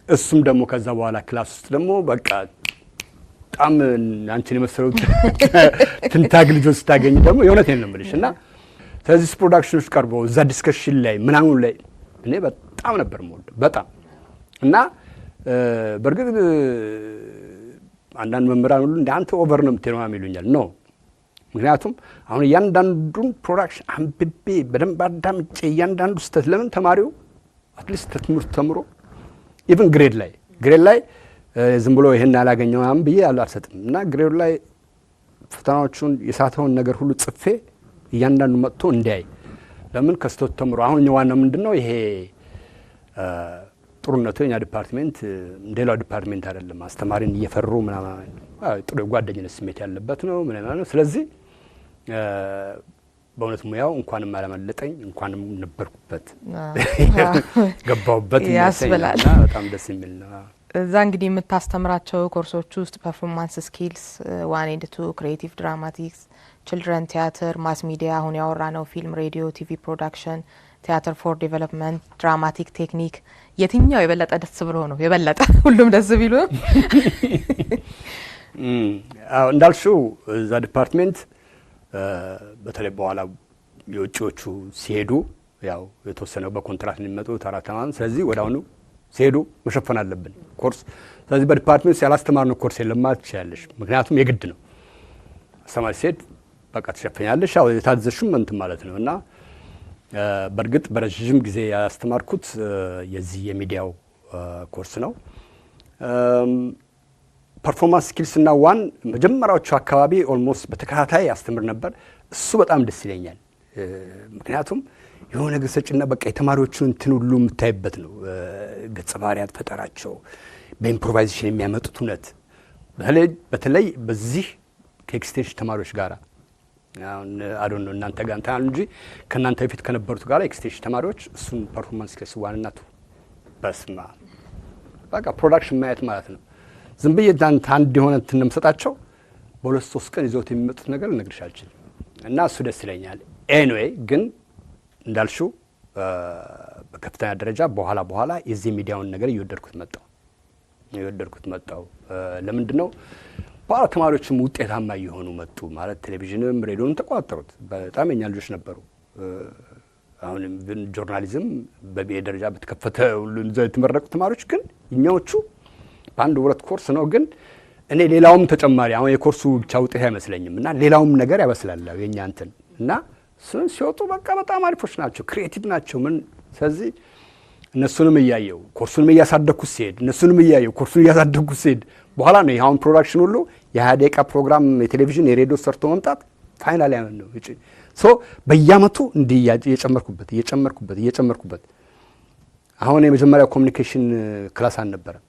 S4: እሱም ደግሞ ከዛ በኋላ ክላስ ውስጥ ደግሞ በቃ በጣም አንቺን የመሰለው ትንታግ ልጆች ስታገኝ ደግሞ የእውነቴን ነው የምልሽ እና ስለዚህ ፕሮዳክሽኖች ቀርበው እዛ ዲስከሽን ላይ ምናምን ላይ እኔ በጣም ነበር የምወደው በጣም እና በርግጥ አንዳንድ መምህራን ሁሉ እንደ አንተ ኦቨር ነው የምትለው ይሉኛል። ኖ ምክንያቱም አሁን እያንዳንዱን ፕሮዳክሽን አንብቤ በደንብ አዳምጬ እያንዳንዱ ስህተት ለምን ተማሪው አትሊስት ትምህርት ተምሮ ኢቭን ግሬድ ላይ ዝም ብሎ ይሄን ያላገኘው ምናምን ብዬ አልሰጥም እና ግሬድ ላይ ፈተናዎቹን የሳተውን ነገር ሁሉ ጽፌ እያንዳንዱ መጥቶ እንዲያይ ለምን ከስህተት ተምሮ አሁን ዋናው ምንድነው ይሄ ጥሩነቱ የኛ ዲፓርትመንት እንደሌላው ዲፓርትመንት አይደለም። አስተማሪን እየፈሩ ምናምን ጥሩ ጓደኝነት ስሜት ያለበት ነው ምናምን ነው። ስለዚህ በእውነት ሙያው እንኳንም አለመለጠኝ እንኳንም ነበርኩበት ገባውበት
S2: ያስብላል።
S4: በጣም ደስ የሚል ነው።
S2: እዛ እንግዲህ የምታስተምራቸው ኮርሶች ውስጥ ፐርፎርማንስ ስኪልስ 1 and 2 ክሪኤቲቭ ድራማቲክስ ችልድረን ቲያትር ማስ ሚዲያ አሁን ያወራ ነው ፊልም ሬዲዮ ቲቪ ፕሮዳክሽን ቲያትር ፎር ዴቨሎፕመንት ድራማቲክ ቴክኒክ የትኛው የበለጠ ደስ ብሎ ነው? የበለጠ ሁሉም ደስ ቢሉ
S4: እንዳልሽው እዛ ዲፓርትመንት በተለይ በኋላ የውጭዎቹ ሲሄዱ ያው የተወሰነው በኮንትራክት የሚመጡት አራት አመት ስለዚህ ወዳውኑ ሲሄዱ መሸፈን አለብን ኮርስ። ስለዚህ በዲፓርትመንት ያላስተማርነው ኮርስ የለም ማለት ትችላለሽ። ምክንያቱም የግድ ነው አስተማሪ ሲሄድ በቃ ትሸፈኛለሽ ያው የታዘዝሽም እንትን ማለት ነው እና በርግጥ በረጅም ጊዜ ያስተማርኩት የዚህ የሚዲያው ኮርስ ነው። ፐርፎርማንስ ስኪልስ እና ዋን መጀመሪያዎቹ አካባቢ ኦልሞስት በተከታታይ አስተምር ነበር። እሱ በጣም ደስ ይለኛል። ምክንያቱም የሆነ ነገር ሰጭና በቃ የተማሪዎቹን እንትን ሁሉ የምታይበት ነው። ገጸ ባህሪያት ፈጠራቸው በኢምፕሮቫይዜሽን የሚያመጡት እውነት በተለይ በዚህ ከኤክስቴንሽን ተማሪዎች ጋራ አሁን ነው እናንተ ጋር እንትን እንጂ ከናንተ በፊት ከነበሩት ጋር ኤክስቴንሽን ተማሪዎች እሱን ፐርፎርማንስ ስኪልስ ዋንና ቱ በስማ በቃ ፕሮዳክሽን ማየት ማለት ነው። ዝም ብዬ አንድ የሆነ እንትን የምሰጣቸው በሁለት ሶስት ቀን ይዘውት የሚመጡት ነገር ልነግርሽ አልችልም እና እሱ ደስ ይለኛል። ኤኒዌይ ግን እንዳልሽው በከፍተኛ ደረጃ በኋላ የዚህ ሚዲያውን ነገር እየወደድኩት መጣው። ለምንድን ነው በኋላ ተማሪዎችም ውጤታማ እየሆኑ መጡ። ማለት ቴሌቪዥንም ሬዲዮንም ተቆጣጠሩት። በጣም የኛ ልጆች ነበሩ። አሁን ጆርናሊዝም በቢኤ ደረጃ በተከፈተ ሁሉ የተመረቁ ተማሪዎች ግን እኛዎቹ በአንድ ሁለት ኮርስ ነው። ግን እኔ ሌላውም ተጨማሪ አሁን የኮርሱ ብቻ ውጤት አይመስለኝም እና ሌላውም ነገር ያበስላል የኛ እንትን እና ሲወጡ በቃ በጣም አሪፎች ናቸው፣ ክሪኤቲቭ ናቸው። ምን ስለዚህ እነሱንም እያየው ኮርሱንም እያሳደግኩት ሲሄድ እነሱንም እያየው ኮርሱን እያሳደግኩት ሲሄድ በኋላ ነው አሁን ፕሮዳክሽን ሁሉ የ20 ደቂቃ ፕሮግራም የቴሌቪዥን የሬዲዮ ሰርቶ መምጣት ፋይናል ያመን ነው እጪ ሶ በየአመቱ እንዲህ እየጨመርኩበት አሁን የመጀመሪያው ኮሚኒኬሽን ክላስ አልነበረም።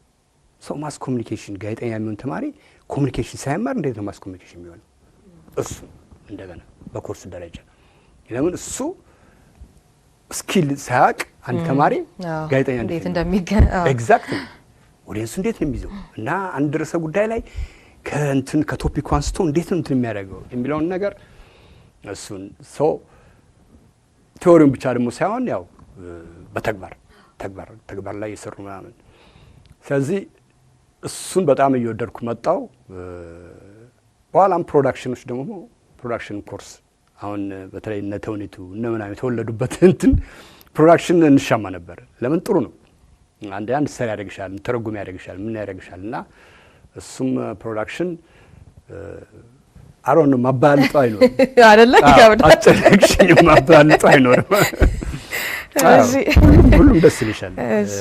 S4: ሶ ማስ ኮሚኒኬሽን ጋዜጠኛ የሚሆን ተማሪ ኮሚኒኬሽን ሳይማር እንዴት ነው ማስ ኮሚኒኬሽን የሚሆነው? እሱ እንደገና በኮርስ ደረጃ ለምን እሱ ስኪል ሳያቅ አንድ ተማሪ ጋዜጠኛ እንዴት እንደሚገኝ ኤግዛክትሊ ኦዲየንስ እንዴት ነው የሚይዘው እና አንድ ርዕሰ ጉዳይ ላይ ከቶፒኩ አንስቶ እንዴት ነው እንትን የሚያደርገው የሚለውን ነገር እሱን ሶ ቲዎሪውን ብቻ ደግሞ ሳይሆን ያው በተግባር ላይ የሰሩ ምናምን ስለዚህ እሱን በጣም እየወደድኩ መጣው። በኋላም ፕሮዳክሽኖች ደግሞ ፕሮዳክሽን ኮርስ አሁን በተለይ እነ ተውኔቱ እነ ምናምን የተወለዱበት እንትን ፕሮዳክሽን እንሻማ ነበር። ለምን ጥሩ ነው አንድ ሰር ያደርግሻል፣ ተረጉም ያደርግሻል፣ ምን ያደርግሻል እና እሱም ፕሮዳክሽን አሮን ማባልጦ አይኖርም
S2: አይደለ?
S4: አጨረክሽኝ ማባልጦ አይኖርም። ሁሉም ደስ ይልሻል።
S2: እሺ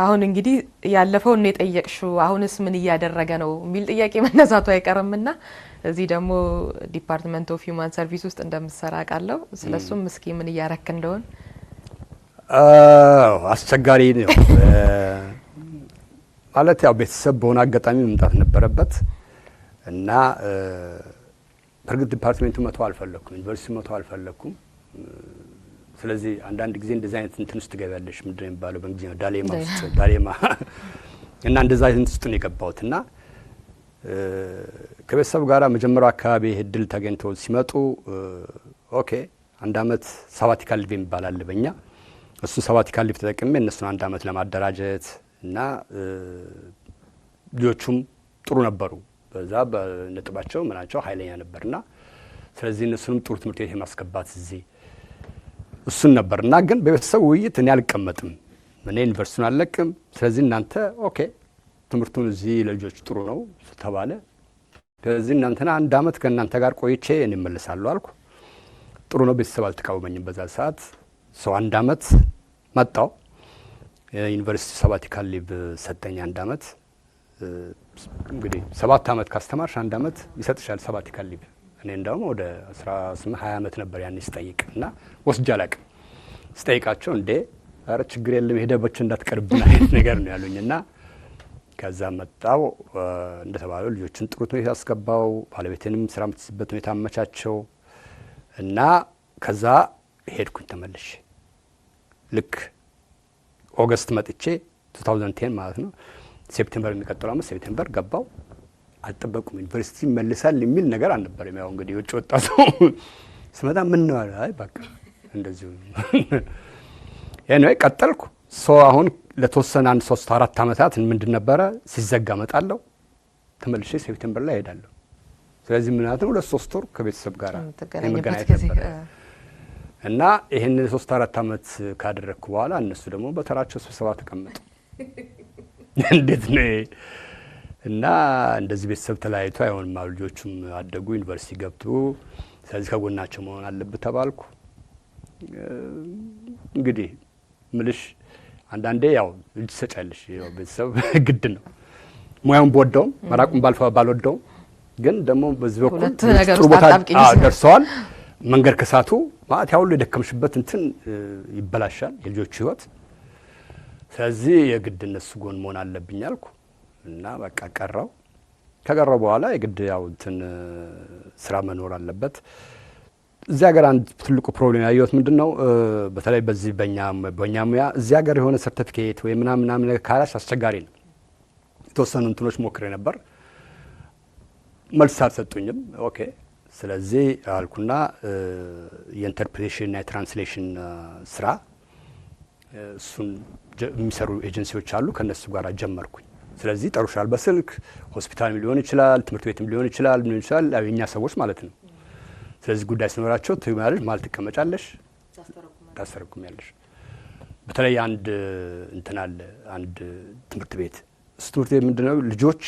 S2: አሁን እንግዲህ ያለፈው ነው የጠየቅሽው፣ አሁንስ ምን እያደረገ ነው የሚል ጥያቄ መነሳቱ አይቀርምና እዚህ ደግሞ ዲፓርትመንት ኦፍ ሂውማን ሰርቪስ ውስጥ እንደምትሰራ ቃለው ስለሱም እስኪ ምን እያረክ እንደሆነ።
S4: አስቸጋሪ ነው ማለት ያው ቤተሰብ በሆነ አጋጣሚ መምጣት ነበረበት እና በርግጥ ዲፓርትመንቱ መተው አልፈለኩም፣ ዩኒቨርሲቲ መተው አልፈለኩም። ስለዚህ አንዳንድ ጊዜ እንደዚህ አይነት እንትን ውስጥ ትገቢያለሽ፣ ምንድን ነው የሚባለው በእንግሊዝኛ ዳሌማ እና እንደዛ አይነት ውስጥ ነው የገባሁት እና ከቤተሰብ ጋር መጀመሪያው አካባቢ እድል ተገኝቶ ሲመጡ ኦኬ አንድ አመት ሳባቲካል ሊቭ የሚባል አለ በእኛ እሱ ሳባቲካል ሊቭ ተጠቅሜ እነሱን አንድ አመት ለማደራጀት እና ልጆቹም ጥሩ ነበሩ፣ በዛ በነጥባቸው ምናቸው ኃይለኛ ነበርና ስለዚህ እነሱንም ጥሩ ትምህርት ቤት የማስገባት እዚህ እሱን ነበርና ግን በቤተሰብ ውይይት እኔ አልቀመጥም፣ እኔ ዩኒቨርሲቲውን አልለቅም፣ ስለዚህ እናንተ ኦኬ ትምህርቱን እዚህ ለልጆች ጥሩ ነው ተባለ። ስለዚህ እናንተና አንድ አመት ከእናንተ ጋር ቆይቼ እኔ እመለሳለሁ አልኩ። ጥሩ ነው፣ ቤተሰብ አልተቃወመኝም በዛ ሰዓት። ሰው አንድ አመት መጣው ዩኒቨርሲቲ ሳባቲካል ሊቭ ሰጠኝ አንድ አመት። እንግዲህ 7 አመት ካስተማርሽ አንድ አመት ይሰጥሻል ሳባቲካል ሊቭ። እኔ እንደውም ወደ 18 20 አመት ነበር ያኔ ስጠይቅ እና ወስጄ አላቅም። ስጠይቃቸው እንዴ ኧረ ችግር የለም ሄደበች እንዳትቀርብን አይነት ነገር ነው ያሉኝና ከዛ መጣው እንደተባለው ልጆችን ጥሩ ሁኔታ አስገባው፣ ባለቤቴንም ስራ የምትስበት ሁኔታ አመቻቸው እና ከዛ ሄድኩኝ ተመልሼ ልክ ኦገስት መጥቼ 2010 ማለት ነው ሴፕቴምበር የሚቀጥለው አመት ሴፕቴምበር ገባው። አልጠበቁም ዩኒቨርሲቲ መልሳል የሚል ነገር አልነበረም። ያው እንግዲህ ውጭ ወጣ ሰው ስመጣ ምን ነው አይ በቃ እንደዚሁ ኤኒዌይ ቀጠልኩ። አሁን ለተወሰነ 3-4 አመታት ምንድን ነበረ ሲዘጋ መጣለሁ፣ ተመልሼ ሴፕቴምበር ላይ ሄዳለሁ። ስለዚህ ምናልባት 2-3 ወር ከቤተሰብ ጋር የመገናኘት ነበር እና ይሄን 3-4 አመት ካደረኩ በኋላ እነሱ ደግሞ በተራቸው ስብሰባ ተቀመጡ። እንዴት ነው እና እንደዚህ ቤተሰብ ተለያይቶ አይሆንም፣ ልጆቹም አደጉ፣ ዩኒቨርሲቲ ገብቱ፣ ስለዚህ ከጎናቸው መሆን አለበት ተባልኩ። እንግዲህ ምልሽ አንዳንዴ ያው እጅ ሰጫለሽ፣ ያው ቤተሰብ ግድ ነው። ሙያውን በወደውም መራቁን ባልወደውም ግን ደግሞ በዚህ በኩል ጥሩ ቦታ ደርሰዋል። መንገድ ከሳቱ ማለት ያው ሁሉ የደከምሽበት እንትን ይበላሻል የልጆቹ ህይወት። ስለዚህ የግድ እነሱ ጎን መሆን አለብኝ አልኩ እና በቃ ቀረው። ከቀረው በኋላ የግድ ያው እንትን ስራ መኖር አለበት። እዚህ ሀገር አንድ ትልቁ ፕሮብሌም ያየሁት ምንድነው በተለይ በዚህ በእኛ ሙያ እዚህ ሀገር የሆነ ሰርቲፊኬት ወይ ምናምን ነገር ካላሽ አስቸጋሪ ነው። የተወሰኑ እንትኖች ሞክሬ ነበር፣ መልስ አልሰጡኝም። ኦኬ ስለዚህ አልኩና የኢንተርፕሬቴሽን እና የትራንስሌሽን ስራ እሱን የሚሰሩ ኤጀንሲዎች አሉ፣ ከነሱ ጋር ጀመርኩኝ። ስለዚህ ጠሩሻል በስልክ ሆስፒታል ሊሆን ይችላል ትምህርት ቤትም ሊሆን ይችላል ምን ይችላል የኛ ሰዎች ማለት ነው ስለዚህ ጉዳይ ሲኖራቸው ትማለሽ ማለት ተቀመጫለሽ ታስተረጉሚያለሽ በተለይ አንድ እንትን አለ አንድ ትምህርት ቤት ትምህርት ቤት ምንድነው ልጆች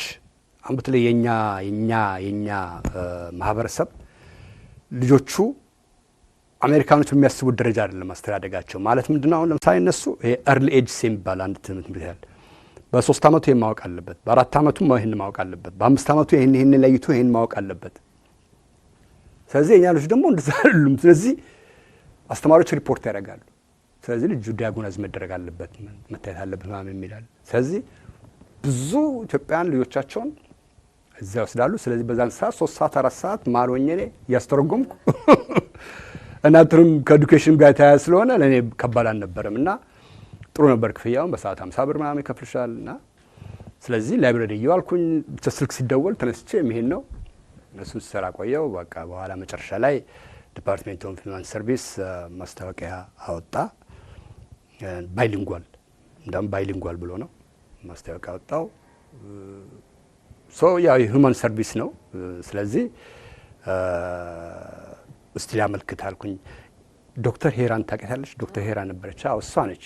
S4: አሁን በተለይ የኛ ማህበረሰብ ልጆቹ አሜሪካኖች የሚያስቡት ደረጃ አይደለም ማስተዳደጋቸው ማለት ምንድነው አሁን ለምሳሌ እነሱ ይሄ early age የሚባል አንድ ትምህርት ቤት ያለ በ3 አመቱ ይሄን ማወቅ አለበት በ4 አመቱ ይሄን ማወቅ አለበት በ5 አመቱ ይሄን ለይቶ ይሄን ማወቅ አለበት ስለዚህ የኛ ልጅ ደግሞ እንደዛ አይደሉም ስለዚህ አስተማሪዎች ሪፖርት ያደርጋሉ ስለዚህ ልጁ ዲያግኖዝ መደረግ አለበት መታየት አለበት ማለት የሚላል ስለዚህ ብዙ ኢትዮጵያን ልጆቻቸውን እዛ ወስዳሉ ስለዚህ በዛን ሰዓት 3 ሰዓት 4 ሰዓት ማልወኘ ነኝ ያስተረጎምኩ እና ትሩም ከኤዱኬሽን ጋር ታያ ስለሆነ ለኔ ከባድ አልነበረም እና ጥሩ ነበር ክፍያው በሰዓት 50 ብር ምናምን ይከፍልሻልና ስለዚህ ላይብረሪ ይዋልኩኝ ስልክ ሲደወል ተነስቼ መሄድ ነው እነሱ ሰራ ቆየው በቃ በኋላ መጨረሻ ላይ ዲፓርትመንት ኦፍ ሂውማን ሰርቪስ ማስታወቂያ አወጣ ባይሊንጓል እንደም ባይሊንጓል ብሎ ነው ማስታወቂያ አወጣው ሶ ያ ሂውማን ሰርቪስ ነው ስለዚህ እስቲ ያመልክት አልኩኝ ዶክተር ሄራን ታውቂያለሽ ዶክተር ሄራን ነበረች አው እሷ ነች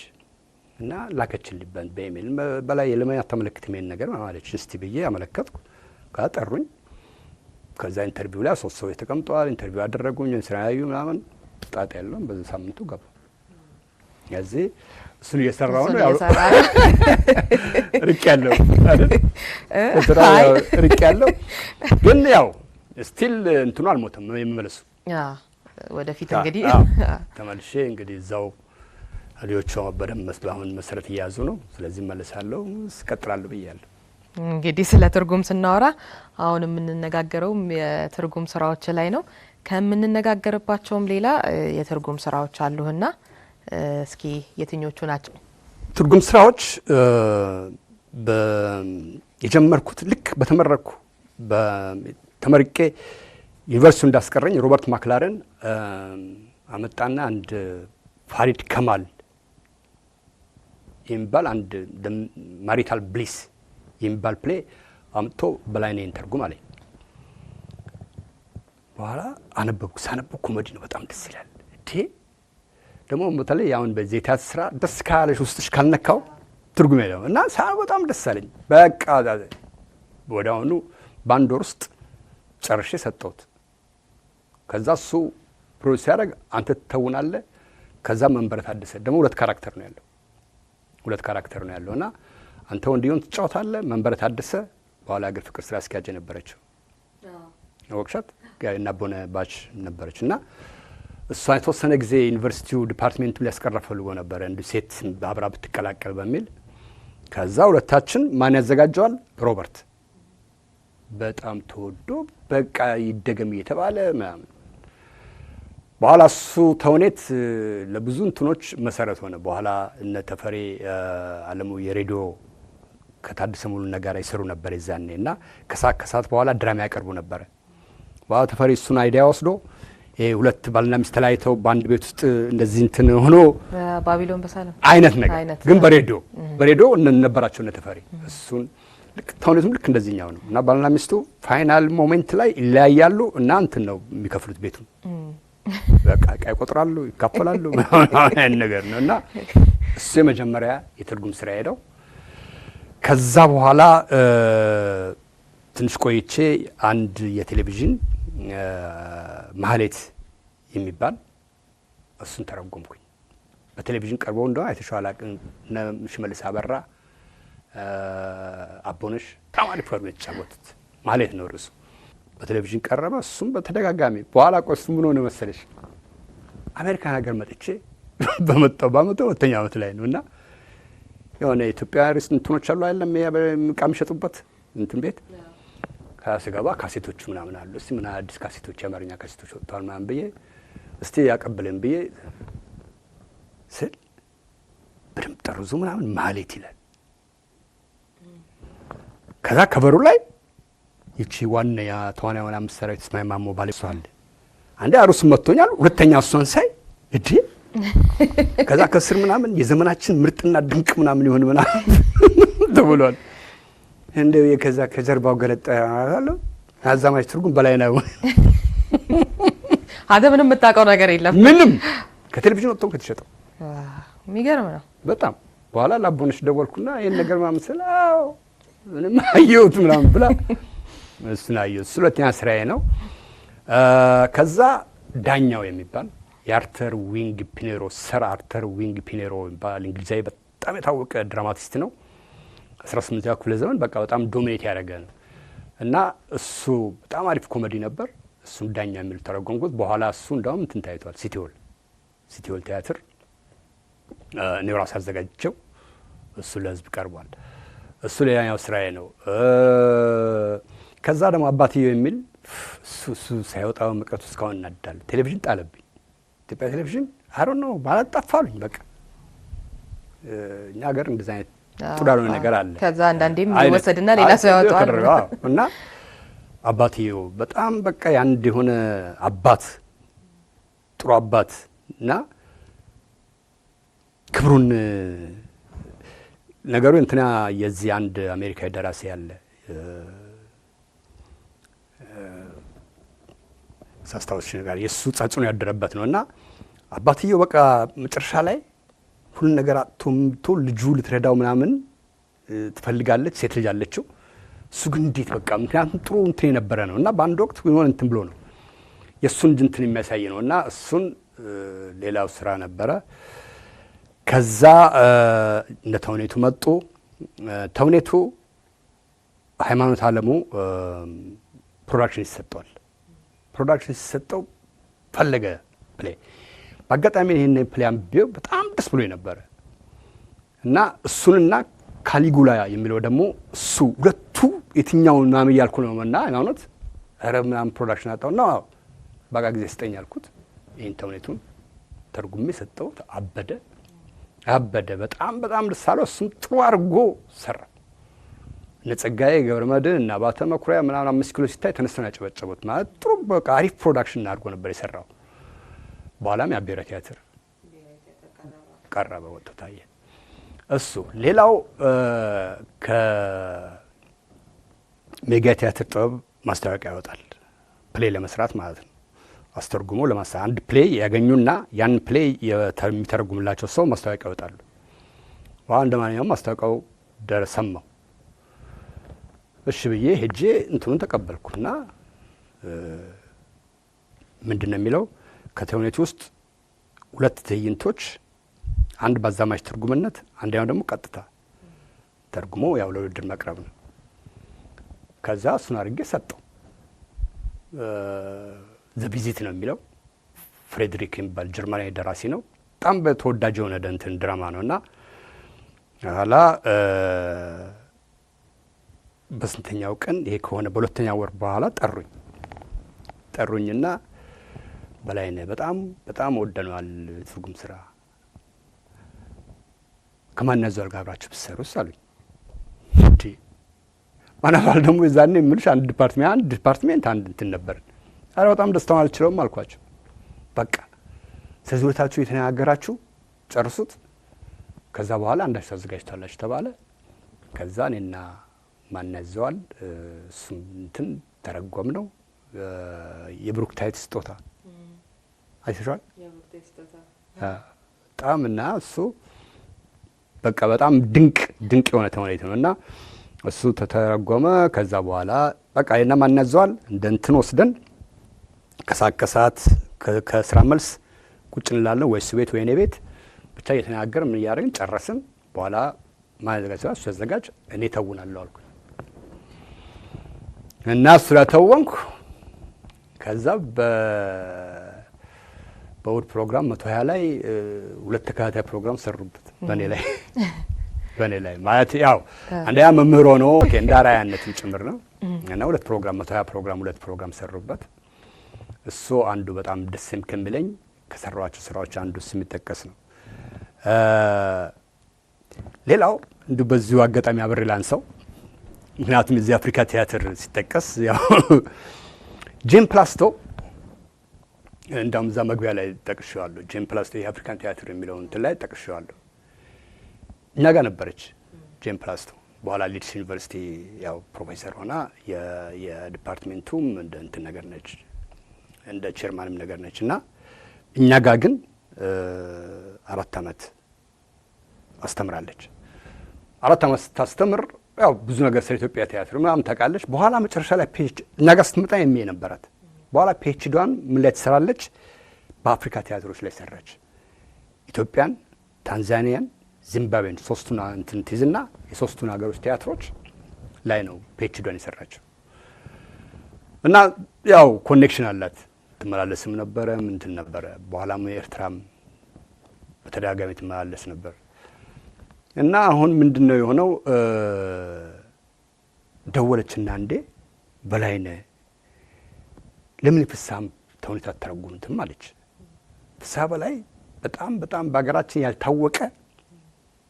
S4: እና ላከችልኝ በኢሜል በላይ ለማያ ተመልክት ምን ነገር ማለች እስቲ ብዬ አመለከትኩ ካጠሩኝ ከዛ ኢንተርቪው ላይ 3 ሰው ተቀምጠዋል ኢንተርቪው አደረጉኝ እንስራዩ ምናምን ጣጣ ያለው በዚህ ሳምንቱ ገባ ያዚህ እሱን እየሰራው ነው ያው ርቅ ያለው አይደል ርቅ ያለው ግን ያው ስቲል እንትኑ አልሞተም የሚመለሱ
S2: ወደፊት እንግዲህ
S4: ተመልሼ እንግዲህ እዛው አሊዮቹ በደም መስባሁን መሰረት ያያዙ ነው ስለዚህ መለሳለሁ ስቀጥላለሁ ብያለሁ
S2: እንግዲህ ስለ ትርጉም ስናወራ አሁን የምንነጋገረው የትርጉም ስራዎች ላይ ነው ከምንነጋገርባቸውም ሌላ የትርጉም ስራዎች አሉና እስኪ የትኞቹ ናቸው
S4: ትርጉም ስራዎች የጀመርኩት ልክ በተመረኩ በተመርቄ ዩኒቨርሲቲ እንዳስቀረኝ ሮበርት ማክላረን አመጣና አንድ ፋሪድ ከማል የሚባል አንድ ማሪታል ብሊስ የሚባል ፕሌይ አምጥቶ በላይነህ ተርጉም አለኝ በኋላ አነበብኩ ሳነበብኩ ኮሜዲ ነው በጣም ደስ ይላል እቴ ደግሞ በተለይ አሁን በዚህ ስራ ደስ ካለሽ ውስጥሽ ካልነካው ትርጉም የለው እና በጣም ደስ አለኝ በቃ ወዳውኑ ባንድ ወር ውስጥ ጨርሼ ሰጠሁት ከዛ እሱ ፕሮዲዩስ ያደርግ አንተ ተውናለህ ከዛ መንበር ታደሰ ደግሞ ሁለት ካራክተር ነው ያለውና አንተ ወንዲዮን ትጫወታለህ መንበር ታደሰ በኋላ አገር ፍቅር ስራ አስኪያጅ ነበረችው ወክሻት ጋርና ቦነ ባች ነበረችና እሷ የተወሰነ ጊዜ ዩኒቨርሲቲው ዲፓርትመንቱ ሊያስቀርፈልጎ ነበር እንደ ሴት አብራ ብትቀላቀል በሚል ከዛ ሁለታችን ማን ያዘጋጀዋል ሮበርት በጣም ተወዶ በቃ ይደገም እየተባለ ምናምን በኋላ እሱ ተውኔት ለብዙ እንትኖች መሰረት ሆነ በኋላ እነ ተፈሪ አለሙ የሬዲዮ ከታደሰ ሙሉ ነገር ይሰሩ ነበር ይዛኔና ከሳት በኋላ ድራማ ያቀርቡ ነበር በኋላ ተፈሪ እሱን አይዲያ ወስዶ ሁለት ባልና ሚስት ተላይተው ባንድ ቤት ውስጥ እንደዚህ እንትን ሆኖ
S2: ባቢሎን በሳለም
S4: አይነት ነገር ግን በሬዲዮ ነበራቸው እነ ተፈሪ እሱን ልክ ተውኔቱም ልክ እንደዚህኛው ነው እና ባልና ሚስቱ ፋይናል ሞሜንት ላይ ይለያያሉ እና እንትን ነው የሚከፍሉት ቤቱን በቃ ይቆጥራሉ ይካፈላሉ ያን ነገር ነውና እሱ የመጀመሪያ የትርጉም ስራ ሄደው ከዛ በኋላ ትንሽ ቆይቼ አንድ የቴሌቪዥን ማህሌት የሚባል እሱን ተረጎምኩኝ በቴሌቪዥን ቀርቦ እንደው አይተሻላ ሽመልስ አበራ አቦነሽ ታማሪ ፈርም የተጫወቱት ማህሌት ነው ርዕሱ በቴሌቪዥን ቀረበ እሱም በተደጋጋሚ በኋላ ቆስ ምን ሆነ መሰለሽ አሜሪካ ሀገር መጥቼ በመጣው ወተኛ አመት ላይ ነውና የሆነ ኢትዮጵያ ሬስቶራንቶች አሉ አይደለም የቃም ሸጡበት እንትን ቤት ካስገባ ካሴቶች ምናምን አሉ እስቲ ምን አዲስ ካሴቶች የአማርኛ ካሴቶች ወጥቷል ምናምን ብዬ እስቲ ያቀብለን ብዬ ስል በደምብ ጠርዙ ምናምን ማህሌት ይላል ከዛ ከበሩ ላይ ይቺ ዋና ያ ተዋናይ ዋና መሰራዊት ስማይ ማሞ ባለሷል አንዴ አሩስ መጥቶኛል ሁለተኛ እሷን ሳይ እዲ ከዛ ከስር ምናምን የዘመናችን ምርጥና ድንቅ ምናምን ይሆን ምናምን ተብሏል እንደው የከዛ ከጀርባው ገለጣ ያለው አዛማች ትርጉም በላይነህ
S2: አንተ ምንም የምታውቀው ነገር የለም
S4: ምንም ከቴሌቪዥን ወጥቶ ከተሸጠው
S2: የሚገርም ነው
S4: በጣም በኋላ ላቦነሽ ደወልኩና ይሄን ነገር ማምሰል ምንም አየሁት ምናምን ብላ እሱን አየሁት ሁለተኛ ስራዬ ነው ከዛ ዳኛው የሚባል የአርተር ዊንግ ፒኔሮ ሰር አርተር ዊንግ ፒኔሮ የሚባል እንግሊዛዊ በጣም የታወቀ ድራማቲስት ነው 18ኛው ክፍለ ዘመን በቃ በጣም ዶሚኔት ያደረገ ነው እና እሱ በጣም አሪፍ ኮሜዲ ነበር እሱን ዳኛ የሚል ተረጎምኩት በኋላ እሱ እንደውም እንትን ታይቷል ሲቲሆል ቲያትር እኔ ራሴ አዘጋጅቼው እሱ ለህዝብ ቀርቧል እሱ ሌላኛው ስራዬ ነው ከዛ ደግሞ አባትየው የሚል እሱ ሳይወጣው መቅረቱ እስካሁን እናዳል ቴሌቪዥን ጣለብኝ ኢትዮጵያ ቴሌቪዥን አሮ ነው ማለት ጠፋሉኝ በቃ እኛ ሀገር እንደዛ አይነት ጥዳሉ ነገር አለ
S2: ከዛ አንዳንዴም ይወሰድና ሌላ ሰው ያወጣዋል
S4: እና አባትየው በጣም በቃ ያንድ የሆነ አባት ጥሩ አባት እና ክብሩን ነገሩ እንትና የዚህ አንድ አሜሪካዊ ደራሲ ያለ ሳስታውስ ነገር የሱ ጻጽኖ ያደረበት ነውና አባትየው በቃ መጨረሻ ላይ ሁሉ ነገር አጥቶ ልጁ ልትረዳው ምናምን ትፈልጋለች ሴት ልጅ አለችው እሱ ግን እንዴት በቃ ምክንያቱም ጥሩ እንትን የነበረ ነውና በአንድ ወቅት ሆነ እንትን ብሎ ነው የሱን እንትን የሚያሳይ ነውና እሱን ሌላው ስራ ነበረ ከዛ እንደ ተውኔቱ መጡ ተውኔቱ ሃይማኖት አለሙ ፕሮዳክሽን ሲሰጠው ፈለገ ፕሌይ በአጋጣሚ ይሄን ፕሌይም ቢው በጣም ደስ ብሎ ነበር እና እሱንና ካሊጉላ የሚለው ደግሞ እሱ ሁለቱ የትኛው ምናምን ያልኩ ነውና ሃይማኖት ምናምን ፕሮዳክሽን አጣውና በቃ ጊዜ ስጠኝ አልኩት ይሄን ተውኔቱን ተርጉሜ ሰጠው አበደ በጣም ደስ አለው እሱም ጥሩ አድርጎ ሰራ ለጸጋዬ ገብረመድህን እና ባተ መኩሪያ ምናምን 5 ኪሎ ሲታይ ተነስተው ያጨበጨቡት ማለት ጥሩ በቃ አሪፍ ፕሮዳክሽን አድርጎ ነበር የሰራው በኋላም የብሔራዊ ቲያትር ቀረበ ወጥቶ ታየ እሱ ሌላው ከሜጋ ቲያትር ጥበብ ማስታወቂያ ያወጣል ፕሌይ ለመስራት ማለት ነው አስተርጉሞ ለማሳየት አንድ ፕሌይ ያገኙና ያን ፕሌይ የሚተረጉምላቸው ሰው ማስታወቂያ ያወጣሉ እንደማንኛውም ማስታወቂያው ደረሰማው እሺ ብዬ ሄጄ እንትኑን ተቀበልኩና ምንድነው የሚለው ከተውኔት ውስጥ ሁለት ትዕይንቶች አንድ ባዛማች ትርጉምነት አንደኛው ደግሞ ቀጥታ ተርጉሞ ያው ለውድድር መቅረብ ነው ከዛ እሱን አድርጌ ሰጠው ዘ ቪዚት ነው የሚለው ፍሬድሪክ የሚባል ጀርመናዊ ደራሲ ነው በጣም በተወዳጅ የሆነ እንትን ድራማ ነውና ኋላ በስንተኛው ቀን ይሄ ከሆነ በሁለተኛው ወር በኋላ ጠሩኝና በላይነህ በጣም ወደነዋል ትርጉም ስራ ከማን ያዘዋል ጋር አብራችሁ ብትሰሩስ አሉኝ እንዴ ማናባል ደግሞ የዛኔ ምንሽ አንድ ዲፓርትሜንት አንድ እንትን ነበር አረ በጣም ደስታውን አልችለውም አልኳቸው በቃ ስለዚህ የተነጋገራችሁ ጨርሱት ከዛ በኋላ አንዳች ታዘጋጅታላችሁ ተባለ ከዛ እኔና ማን ያዘዋል እሱም እንትን ተረጎም ነው የብሩክታይት ስጦታ አይተሽዋል በጣም እና እሱ በቃ በጣም ድንቅ የሆነ ተውኔት ነውና እሱ ተተረጎመ ከዛ በኋላ በቃ እና ማን ያዘዋል እንደ እንትን ወስደን ከሳከሳት ከስራ መልስ ቁጭ እንላለን ወይስ ቤት ወይ እኔ ቤት ብቻ እየተነጋገርን ምን ያደርግን ጨረስን በኋላ ማን ያዘጋጃል እሱ ያዘጋጅ እኔ ተውናለሁ አልኩ እና እሱ ተወንኩ ከዛ በውድ ፕሮግራም 120 ላይ ሁለት ተከታታይ ፕሮግራም ሰሩበት በኔ ላይ ማለት ያው አንደኛ መምህር ሆኖ እንደ አርአያነትም ጭምር ነው እና ሁለት ፕሮግራም 120 ፕሮግራም ሁለት ፕሮግራም ሰሩበት እሱ አንዱ በጣም ደስ ከሚለኝ ከሰራዋቸው ስራዎች አንዱ የሚጠቀስ ነው ሌላው እንዱ በዚሁ አጋጣሚ አብሬ ላንሳው ምክንያቱም እዚህ አፍሪካ ቲያትር ሲጠቀስ ያው ጄን ፕላስቶ እንደውም እዛ መግቢያ ላይ ጠቅሼዋለሁ ጄን ፕላስቶ የአፍሪካን ቲያትር የሚለውን እንትን ላይ ጠቅሼዋለሁ እኛ ጋር ነበረች ጄን ፕላስቶ በኋላ ሊድስ ዩኒቨርሲቲ ያው ፕሮፌሰር ሆና የዲፓርትመንቱም እንደ እንትን ነገር ነች እንደ ቼርማንም ነገር ነች እና እኛ ጋር ግን 4 አመት አስተምራለች። 4 አመት ስታስተምር ያው ብዙ ነገር ስለ ኢትዮጵያ ቲያትር ምናምን ታውቃለች። በኋላ መጨረሻ ላይ ፒኤችዲ እኛ ጋር ስትመጣ ነበራት። በኋላ ፒኤችዲዋን ምን ላይ ትሰራለች? በአፍሪካ ቲያትሮች ላይ ሰራች። ኢትዮጵያን፣ ታንዛኒያን፣ ዚምባብዌን ሶስቱን እንትን ትይዝና የሶስቱን ሀገሮች ቲያትሮች ላይ ነው ፒኤችዲዋን የሰራችው እና ያው ኮኔክሽን አላት። ትመላለስም ነበረ እንትን ነበረ። በኋላም ኤርትራም በተደጋጋሚ ትመላለስ ነበር እና አሁን ምንድነው የሆነው? ደወለችና እንዴ በላይነህ ለምን ፍሳም ተውኔት አተረጉምትም አለች። ፍስሐ በላይ በጣም በጣም በሀገራችን ያልታወቀ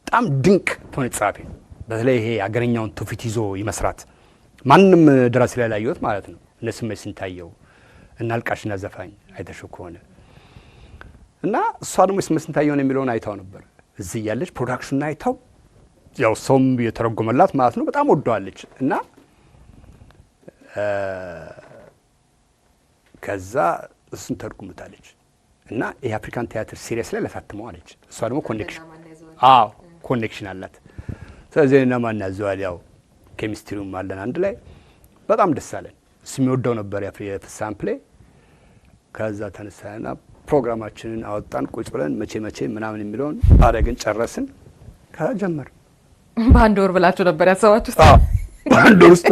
S4: በጣም ድንቅ ተውኔት ጸሐፊ ነው። በተለይ ይሄ አገረኛውን ትውፊት ይዞ ይመስራት ማንም ደራሲ ላይ ላየሁት ማለት ነው። እነ ስሜት ስንታየው እና አልቃሽና ዘፋኝ አይተሽው ከሆነ እና እሷ ደግሞ ስሜት ስንታየውን የሚለውን አይታው ነበር እዚህ ያለች ፕሮዳክሽን አይታው ያው ሰውም የተረጎመላት ማለት ነው። በጣም ወደዋለች እና ከዛ እሱን ተርጉምታለች እና የአፍሪካን ቲያትር ሲሪየስ ላይ ለታትመው አለች። እሷ ደግሞ ኮኔክሽን አላት። ስለዚህ እና ማን ያዘዋል ያው ኬሚስትሪውም አለን አንድ ላይ በጣም ደስ አለን። እሱ የሚወደው ነበር የፍሳን ፕሌይ። ከዛ ተነሳና ፕሮግራማችንን አወጣን። ቁጭ ብለን መቼ ምናምን የሚለውን አረግን ጨረስን። ከዛ ጀመር
S2: በአንድ ወር ብላችሁ ነበር ያሰባችሁት?
S4: በአንድ ወር ውስጥ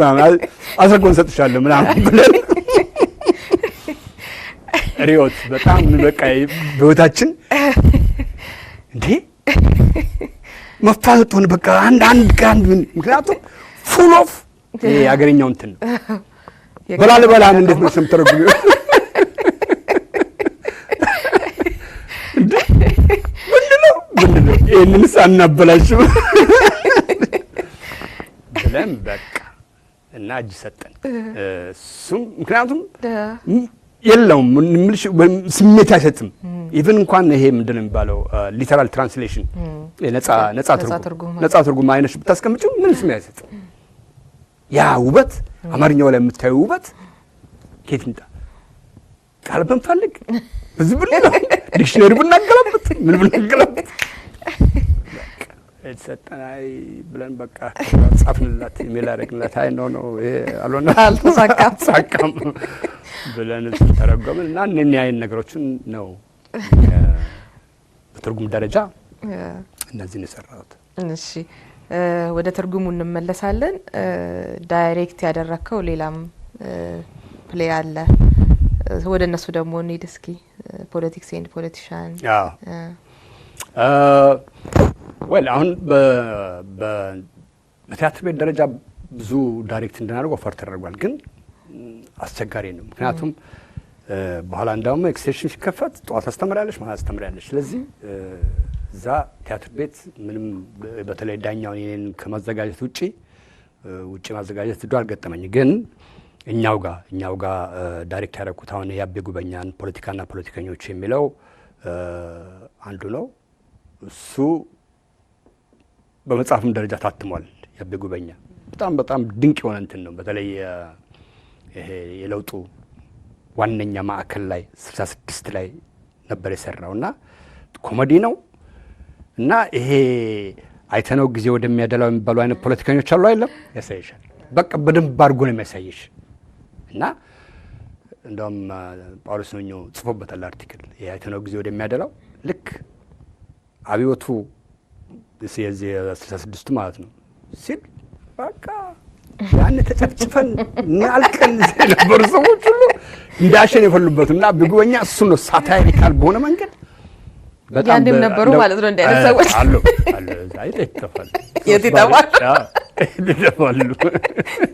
S4: አስረጎን ሰጥሻለሁ ምናምን ብለን ሪዮት በጣም በቃ በህይወታችን እንዴ መፋለጥ ሆነ በቃ አንድ ጋር ምክንያቱም ፉል ኦፍ የአገረኛው እንትን ነው። በላልበላን እንዴት ነው ሰምተረጉ እንዴ ምንድነው ይሄንንስ አናበላሽም ብለን በቃ እና እጅ ሰጠን። እሱም ምክንያቱም የለውም ስሜት አይሰጥም። ኢቭን እንኳን ይሄ ምንድነው የሚባለው ሊተራል ትራንስሌሽን ነጻ ትርጉም አይነሽ ብታስቀምጪው ምን ስሜት አይሰጥም። ያ ውበት አማርኛው ላይ የምታየው ውበት ከየት ይምጣ? ቃል ብንፈልግ ብዙ ዲክሽነሪ ብናገላብጥ ምን ብናገላብጥ ሰጠናይ ብለን በቃ ጻፍንላት ኢሜል አደረግንላት። አይ ኖ ይሄ አልተሳካም ብለን ተረጎምን እና እነኚህ አይነት ነገሮችን ነው በትርጉም ደረጃ እነዚህን የሰራሁት።
S2: እሺ ወደ ትርጉሙ እንመለሳለን። ዳይሬክት ያደረከው ሌላም ፕሌይ አለ። ወደ እነሱ ደግሞ እንሂድ እስኪ። ፖለቲክስ ኤንድ ፖለቲሻን ወል አሁን በቲያትር ቤት ደረጃ ብዙ ዳይሬክት እንድናደርገው ኦፈር ተደርጓል፣ ግን አስቸጋሪ ነው። ምክንያቱም በኋላ እንዳውም ኤክስቴንሽን ሲከፈት ጠዋት አስተምራለች ማለት አስተምራለች። ስለዚህ እዛ ቲያትር ቤት ምንም በተለይ ዳኛውን የኔን ከማዘጋጀት ውጪ ማዘጋጀት እድሉ አልገጠመኝ። ግን እኛው ጋር ዳይሬክት ያደረኩት አሁን የአቤ ጉበኛን ፖለቲካና ፖለቲከኞች የሚለው አንዱ ነው። እሱ በመጽሐፍም ደረጃ ታትሟል። የአቤ ጉበኛ በጣም ድንቅ የሆነ እንትን ነው። በተለይ ይሄ የለውጡ ዋነኛ ማዕከል ላይ 66 ላይ ነበር የሰራውና ኮሜዲ ነው እና ይሄ አይተነው ጊዜ ወደሚያደላው የሚባሉ አይነት ፖለቲከኞች አሉ አይደለም፣ ያሳይሻል። በቃ በደንብ አድርጎ ነው የሚያሳይሽ እና እንደውም ጳውሎስ ነኞ ጽፎበታል አርቲክል። ይሄ አይተነው ጊዜ ወደሚያደላው ልክ አብዮቱ የዚህ 66 ማለት ነው ሲል በቃ ያን ተጨፍጭፈን እናልቀን የነበሩ ሰዎች ሁሉ እንዳሸን የፈሉበት እና ቢጉበኛ እሱ ነው ሳታይሪካል በሆነ መንገድ በጣም ያንደም ነበሩ ማለት ነው። እንዳይነት ሰዎች
S4: አሉ ዛይት ተፈል
S2: የትተዋል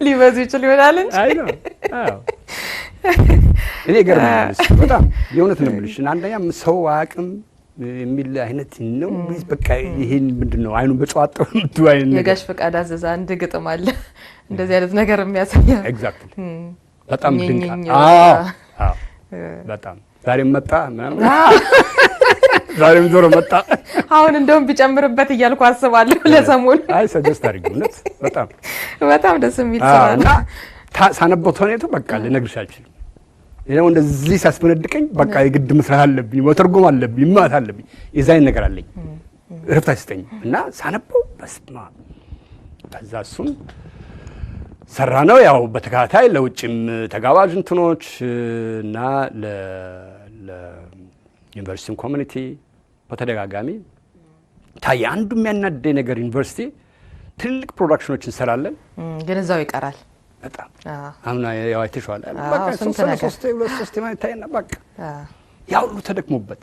S2: ሊበዙ ይችላል ይሆናል እንጂ
S4: አይ ነው። አዎ እኔ ገርማለሁ በጣም የእውነት ነው የምልሽ። አንደኛ ሰው አቅም የሚል አይነት ነው። በቃ ይሄን ምንድነው አይኑን በጨዋታው ምትዋይ ነው።
S2: የጋሽ ፈቃድ አዘዛ አንድ ግጥም አለ እንደዚህ አይነት ነገር የሚያሳየው
S4: ኤግዛክትሊ በጣም ድንቅ። በጣም ዛሬ መጣ ምናምን ዛሬም ዞሮ መጣ።
S2: አሁን እንደውም ቢጨምርበት እያልኩ አስባለሁ ለሰሞኑ።
S4: አይ ሰጀስት አድርጉለት።
S2: በጣም ደስ የሚል ስራ ነው።
S4: ሳነበው ተውኔቱ በቃ ልነግርሽ አልችልም። ይሄው እንደዚህ ሳስፈነድቀኝ በቃ የግድ መስራት አለብኝ፣ መተርጎም አለብኝ፣ ማት አለብኝ። የዛይን ነገር አለኝ እረፍት አይሰጠኝም እና ሳነበው በስማ ከዛ እሱን ሰራ ነው። ያው በተከታታይ ለውጭም ተጋባዥ እንትኖች እና ለዩኒቨርሲቲም ኮሚኒቲ በተደጋጋሚ ታየ። አንዱ የሚያናደኝ ነገር ዩኒቨርሲቲ ትልቅ ፕሮዳክሽኖች እንሰራለን፣
S2: ግን እዛው ይቀራል።
S4: በጣም አሁን ያው አይተሽዋል። በቃ ሶስት ታይና በቃ ያው ሁሉ ተደክሞበት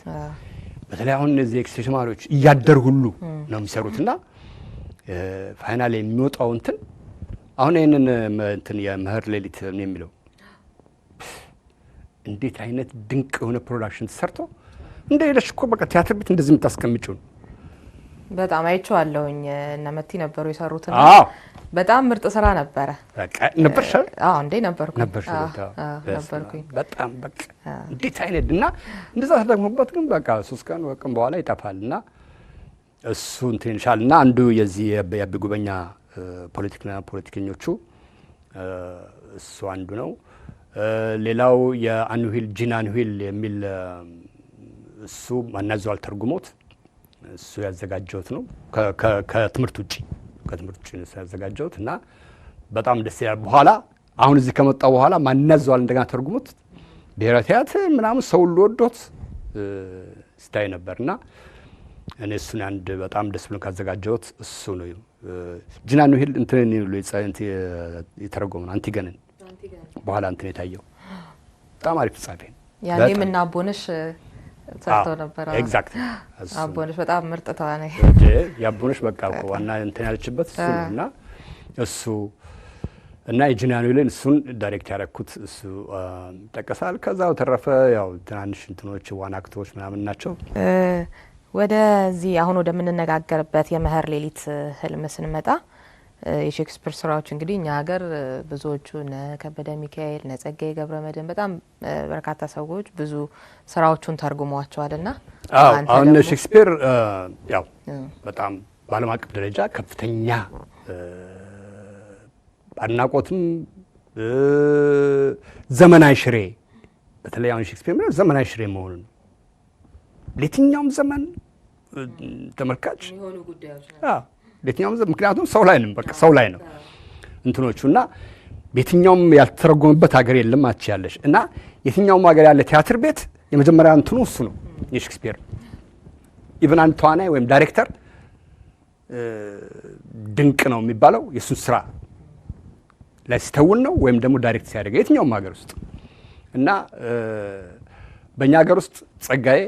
S4: በተለይ አሁን እነዚህ ኤክስቴንሽን ተማሪዎች እያደር ሁሉ ነው የሚሰሩትና ፋይናል የሚወጣው እንትን አሁን ይሄንን እንትን የመኸር ሌሊት ነው የሚለው እንዴት አይነት ድንቅ የሆነ ፕሮዳክሽን ተሰርቶ እንደ ሄደሽ እኮ በቃ ቲያትር ቤት እንደዚህ የምታስቀምጪው ነው።
S2: በጣም አይቼዋለሁኝ። እነ መቲ ነበሩ የሰሩትና በጣም ምርጥ ስራ ነበረ።
S4: በቃ ነበርሽ?
S2: አዎ እንዴ ነበርኩኝ።
S4: በጣም በቃ እንዴት አይነት እና እንደዛ ተደግሞበት ግን በቃ 3 ቀን ወቅም በኋላ ይጠፋልና እሱ እንትን ይሻልና አንዱ የዚህ የአቤ ጉበኛ ፖለቲከኞቹ እሱ አንዱ ነው። ሌላው የአንዊል ጂን አንዊል የሚል እሱ ማናዘዋል ተርጉሞት እሱ ያዘጋጀውት ነው። ከትምህርት ውጪ ያዘጋጀውት እና በጣም ደስ ይላል። በኋላ አሁን እዚህ ከመጣው በኋላ ማናዘዋል እንደገና ተርጉሞት ብሔራዊ ቲያትር ምናምን ሰው ሁሉ ወዶት ስታይ ነበርና እኔ እሱን አንድ በጣም ደስ ብሎ ካዘጋጀውት እሱ ነው። ጂን አንዊል እንትን የተረጎመው አንቲገንን በኋላ እንትን የታየው በጣም አሪፍ ጻፈ።
S2: ያኔም እና አቦነሽ ሰርተው ነበር።
S4: ኤግዛክትሊ
S2: አቦነሽ በጣም ምርጥ ተዋናይ
S4: ያቦነሽ በቃ ዋና እንትን ያለችበት እሱ ነውና እሱ እና የጂን አንዊልን እሱን ዳይሬክት ያደረኩት እሱ ይጠቀሳል። ከዛው ተረፈ ያው ትናንሽ እንትኖች ዋና አክቶች ምናምን ናቸው።
S2: ወደዚህ አሁን ወደምንነጋገርበት የመኸር ሌሊት ህልም ስንመጣ የሼክስፒር ስራዎች እንግዲህ እኛ ሀገር ብዙዎቹ እነ ከበደ ሚካኤል፣ እነ ጸጋዬ ገብረመድህን በጣም በርካታ ሰዎች ብዙ ስራዎቹን ተርጉመዋቸዋልና
S4: አሁን ሼክስፒር ያው በጣም በዓለም አቀፍ ደረጃ ከፍተኛ አድናቆትም ዘመናዊ ሽሬ በተለይ አሁን ሼክስፒር ማለት ዘመናዊ ሽሬ መሆኑ ነው። ለየትኛውም ዘመን ተመልካች
S2: የሚሆኑ ጉዳዮች
S4: ለየትኛውም ዘመን ምክንያቱም ሰው ላይ ነው በቃ ሰው ላይ ነው እንትኖቹና የትኛውም ያልተረጎመበት ሀገር የለም አትችያለሽ። እና የትኛውም ሀገር ያለ ቲያትር ቤት የመጀመሪያ እንትኑ እሱ ነው የሼክስፒር። ኢቭን አንድ ተዋናይ ወይም ዳይሬክተር ድንቅ ነው የሚባለው የሱን ስራ ላይ ሲተውን ነው ወይም ደግሞ ዳይሬክት ሲያደርግ የትኛውም ሀገር ውስጥ እና በእኛ ሀገር ውስጥ ጸጋዬ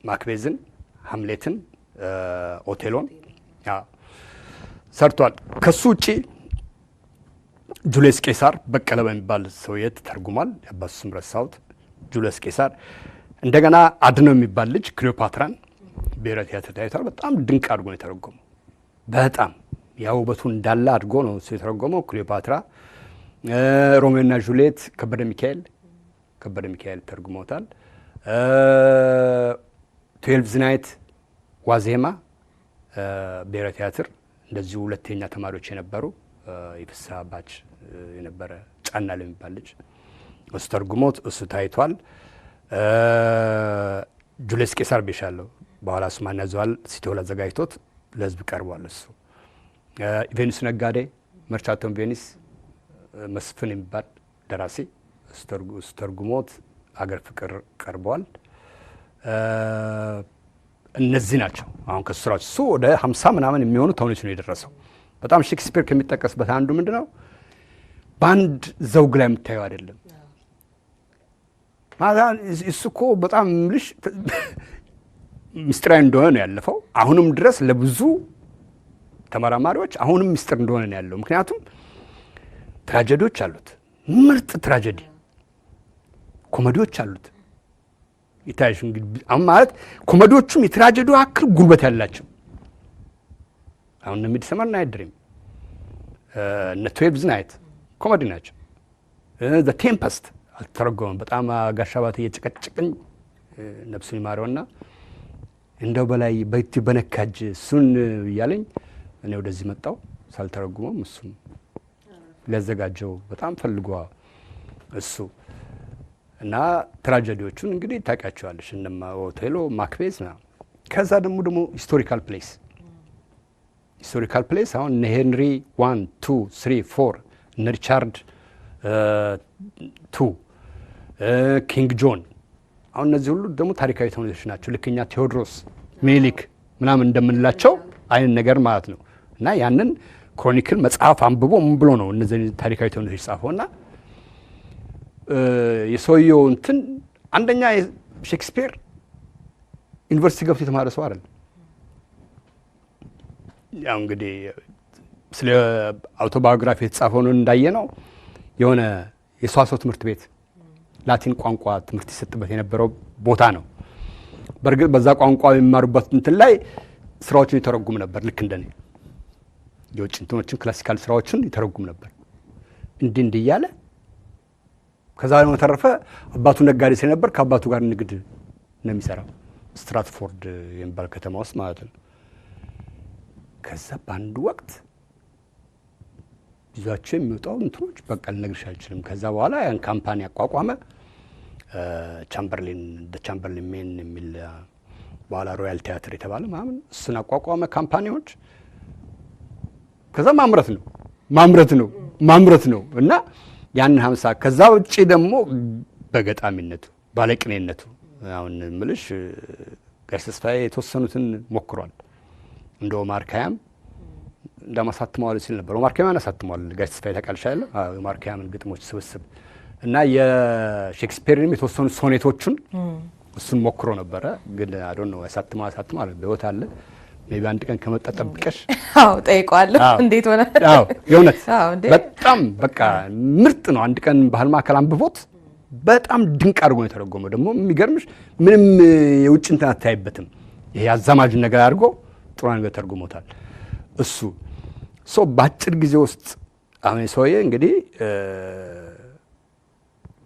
S4: ማክቤዝን፣ ሀምሌትን፣ ኦቴሎን ሰርቷል። ከሱ ውጪ ጁልየስ ቄሳር በቀለ በሚባል ሰውዬት ተርጉሟል። የአባቱ ስም ረሳሁት። ጁልየስ ቄሳር እንደገና አድነው የሚባል ልጅ ክሊዮፓትራን ብሔራዊ ቲያትር ታይቷል። በጣም ድንቅ አድርጎ ነው የተረጎመው። በጣም ያው ውበቱ እንዳለ አድርጎ ነው እሱ የተረጎመው። ክሊዮፓትራ፣ ሮሜዮና ጁልየት ከበደ ሚካኤል ተርጉመውታል። 12 ናይት ዋዜማ ብሔራዊ ቲያትር እንደዚሁ ሁለተኛ ተማሪዎች የነበሩ የፍስሐ ባች የነበረ ጫና ለሚባል ልጅ እሱ ተርጉሞት እሱ ታይቷል። ጁልየስ ቄሳር ቤሻለሁ በኋላ እሱ ማናዘዋል ሲቶል አዘጋጅቶት ለህዝብ ቀርቧል። እሱ ቬኒስ ነጋዴ መርቻቶን ቬኒስ መስፍን የሚባል ደራሲ እሱ ተርጉሞት አገር ፍቅር ቀርቧል። እነዚህ ናቸው አሁን ከሱ ስራዎች እሱ ወደ 50 ምናምን የሚሆኑ ተውኔቶች ነው የደረሰው። በጣም ሼክስፒር ከሚጠቀስበት አንዱ ምንድነው በአንድ ዘውግ ላይ የምታየው አይደለም ማለት እሱ እኮ በጣም ልሽ ምስጢራዊ እንደሆነ ነው ያለፈው። አሁንም ድረስ ለብዙ ተመራማሪዎች አሁንም ምስጢር እንደሆነ ነው ያለው። ምክንያቱም ትራጀዲዎች አሉት፣ ምርጥ ትራጀዲ ኮሜዲዎች አሉት። ይታይሽ እንግዲህ አሁን ማለት ኮሜዲዎቹም የትራጀዲው አክል ጉልበት ያላቸው አሁን ሚድሰመር ናይት ድሪም እነ 12 ናይት ኮሜዲ ናቸው። ዘ ቴምፐስት አልተረጎመም። በጣም ጋሻባት እየጨቀጨቀኝ ነፍሱን ይማረውና እንደው በላይ በእጅ በነካጅ እሱን እያለኝ እኔ ወደዚህ መጣው ሳልተረጉመም እሱም ሊያዘጋጀው በጣም ፈልጓ እሱ እና ትራጀዲዎቹን እንግዲህ ታውቂያቸዋለሽ እንደማ ኦቴሎ ማክቤዝ ነው። ከዛ ደግሞ ሂስቶሪካል ፕሌስ አሁን እነ ሄንሪ 1 2 3 4 እነ ሪቻርድ 2 ኪንግ ጆን አሁን እነዚህ ሁሉ ደግሞ ታሪካዊ ተውኔቶች ናቸው። ልክኛ ቴዎድሮስ ሚኒሊክ ምናምን እንደምንላቸው አይነት ነገር ማለት ነው። እና ያንን ክሮኒክል መጽሐፍ አንብቦ ምን ብሎ ነው እነዚህ ታሪካዊ ተውኔቶች ጻፈውና የሰውየው እንትን አንደኛ ሼክስፒር ዩኒቨርሲቲ ገብቶ የተማረ ሰው አይደል። ያው እንግዲህ ስለ አውቶባዮግራፊ የተጻፈው ነው እንዳየነው የሆነ የሰዋሰው ትምህርት ቤት ላቲን ቋንቋ ትምህርት ይሰጥበት የነበረው ቦታ ነው። በርግጥ በዛ ቋንቋ የሚማሩበት እንትን ላይ ስራዎችን ይተረጉም ነበር። ልክ እንደኔ የውጭ እንትኖችን ክላሲካል ስራዎችን ይተረጉም ነበር እንዲህ እያለ። ከዛ ነው ተረፈ አባቱ ነጋዴ ስለነበር ከአባቱ ጋር ንግድ ነው የሚሰራው ስትራትፎርድ የሚባል ከተማ ውስጥ ማለት ነው። ከዛ በአንድ ወቅት ይዟቸው የሚወጣው እንትኖች በቃ ልነግርሽ አልችልም። ከዛ በኋላ ያን ካምፓኒ አቋቋመ ቻምበርሊን ሜን የሚል በኋላ ሮያል ቲያትር የተባለ ምናምን እሱን አቋቋመ ካምፓኒዎች። ከዛ ማምረት ነው እና ያን 50 ከዛ ውጪ ደግሞ በገጣሚነቱ ባለቅኔነቱ አሁን ምልሽ ጋሽ ተስፋዬ የተወሰኑትን ሞክሯል። እንደ ኦማር ካያም እንደማሳትመዋል ሲል ነበር። ኦማር ካያም አሳትመዋል ጋሽ ተስፋዬ ታውቃለሽ አይደል? ኦማር ካያምን ግጥሞች ስብስብ እና የሼክስፒርን የተወሰኑ ሶኔቶችን እሱን ሞክሮ ነበረ። ግን አይ ዶንት ኖ ያሳትመዋል በህይወት አለ። ሜቢ አንድ ቀን ከመጣ ጠብቀሽ
S2: ጠይቀዋለሁ። እንዴት ሆነ?
S4: የእውነት በጣም በቃ ምርጥ ነው። አንድ ቀን ባህል ማዕከል አንብቦት በጣም ድንቅ አድርጎ ነው የተረጎመው። ደግሞ የሚገርምሽ ምንም የውጭ እንትን አታይበትም። ይሄ አዛማጅ ነገር አድርጎ ጥሩ ነገር ተርጉሞታል። እሱ በአጭር ጊዜ ውስጥ አሁን ሰውዬ እንግዲህ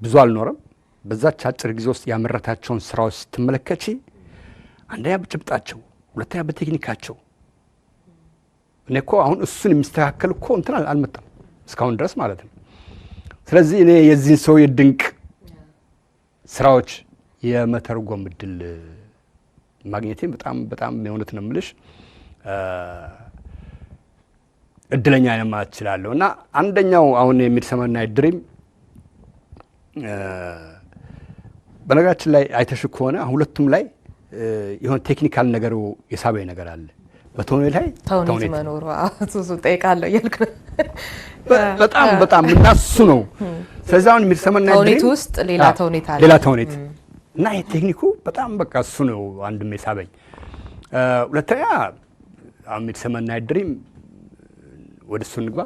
S4: ብዙ አልኖረም። በዛች አጭር ጊዜ ውስጥ ያመረታቸውን ስራዎች ስትመለከቺ አንደኛ በጭብጣቸው፣ ሁለተኛ በቴክኒካቸው እኔ እኮ አሁን እሱን የሚስተካከል እኮ እንትን አልመጣም እስካሁን ድረስ ማለት ነው። ስለዚህ እኔ የዚህን ሰው የድንቅ ስራዎች የመተርጎም እድል ማግኘቴ በጣም የእውነት ነው የምልሽ እድለኛ ነኝ ማለት እችላለሁ። እና አንደኛው አሁን የሚድሰመር ናይት ድሪም በነገራችን ላይ አይተሽ ከሆነ ሁለቱም ላይ የሆነ ቴክኒካል ነገር የሳበኝ ነገር አለ። በተውኔት ላይ
S2: ተውኔት መኖሩ አሱሱ ጠይቃለሁ እያልኩ
S4: በጣም እና እሱ ነው። ስለዚህ አሁን የሚድሰመር ናይት ድሪም
S2: ተውኔት ውስጥ ሌላ ተውኔት አለ፣
S4: ሌላ ተውኔት እና የቴክኒኩ በጣም በቃ እሱ ነው አንድም የሳበኝ። ሁለተኛ አሁን የሚድሰመር ናይት ድሪም ወደ እሱ እንግባ።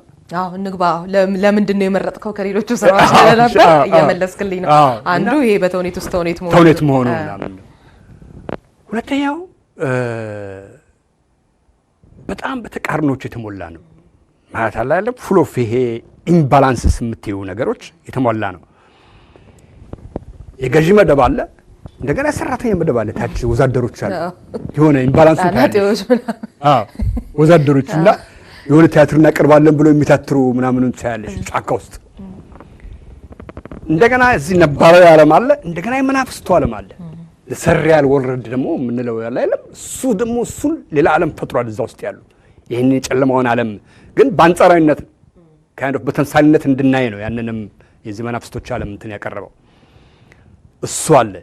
S2: እንግባ። ለምንድን ነው የመረጥከው ከሌሎቹ ስራዎች ነበር እየመለስክልኝ ነው። አንዱ ይሄ በተውኔት ውስጥ ተውኔት መሆኑ
S4: ምናምን ነው። ሁለተኛው በጣም በተቃርኖች የተሞላ ነው ማለት አለ አይደል? ፉል ኦፍ ይሄ ኢምባላንስስ የምትይው ነገሮች የተሞላ ነው። የገዢ መደብ አለ፣ እንደገና ሰራተኛ መደብ አለ፣ ታች ወዛደሮች አሉ። የሆነ ኢምባላንስ ወዛደሮች እና የሆነ ቲያትር እናቀርባለን ብሎ የሚታትሩ ምናምን ታያለሽ ጫካ ውስጥ። እንደገና እዚህ ነባራዊ ዓለም አለ፣ እንደገና የመናፍስቱ ዓለም አለ። ለሰሪያል ወርልድ ደግሞ የምንለው ያለ አይደለም። እሱ ደግሞ እሱን ሌላ ዓለም ፈጥሯል እዛ ውስጥ ያሉ ይህን የጨለማውን ዓለም ግን በአንጻራዊነት ካይንድ ኦፍ በተምሳሌነት እንድናይ ነው። ያንንም የዚህ መናፍስቶች ዓለም እንትን ያቀረበው እሱ አለ።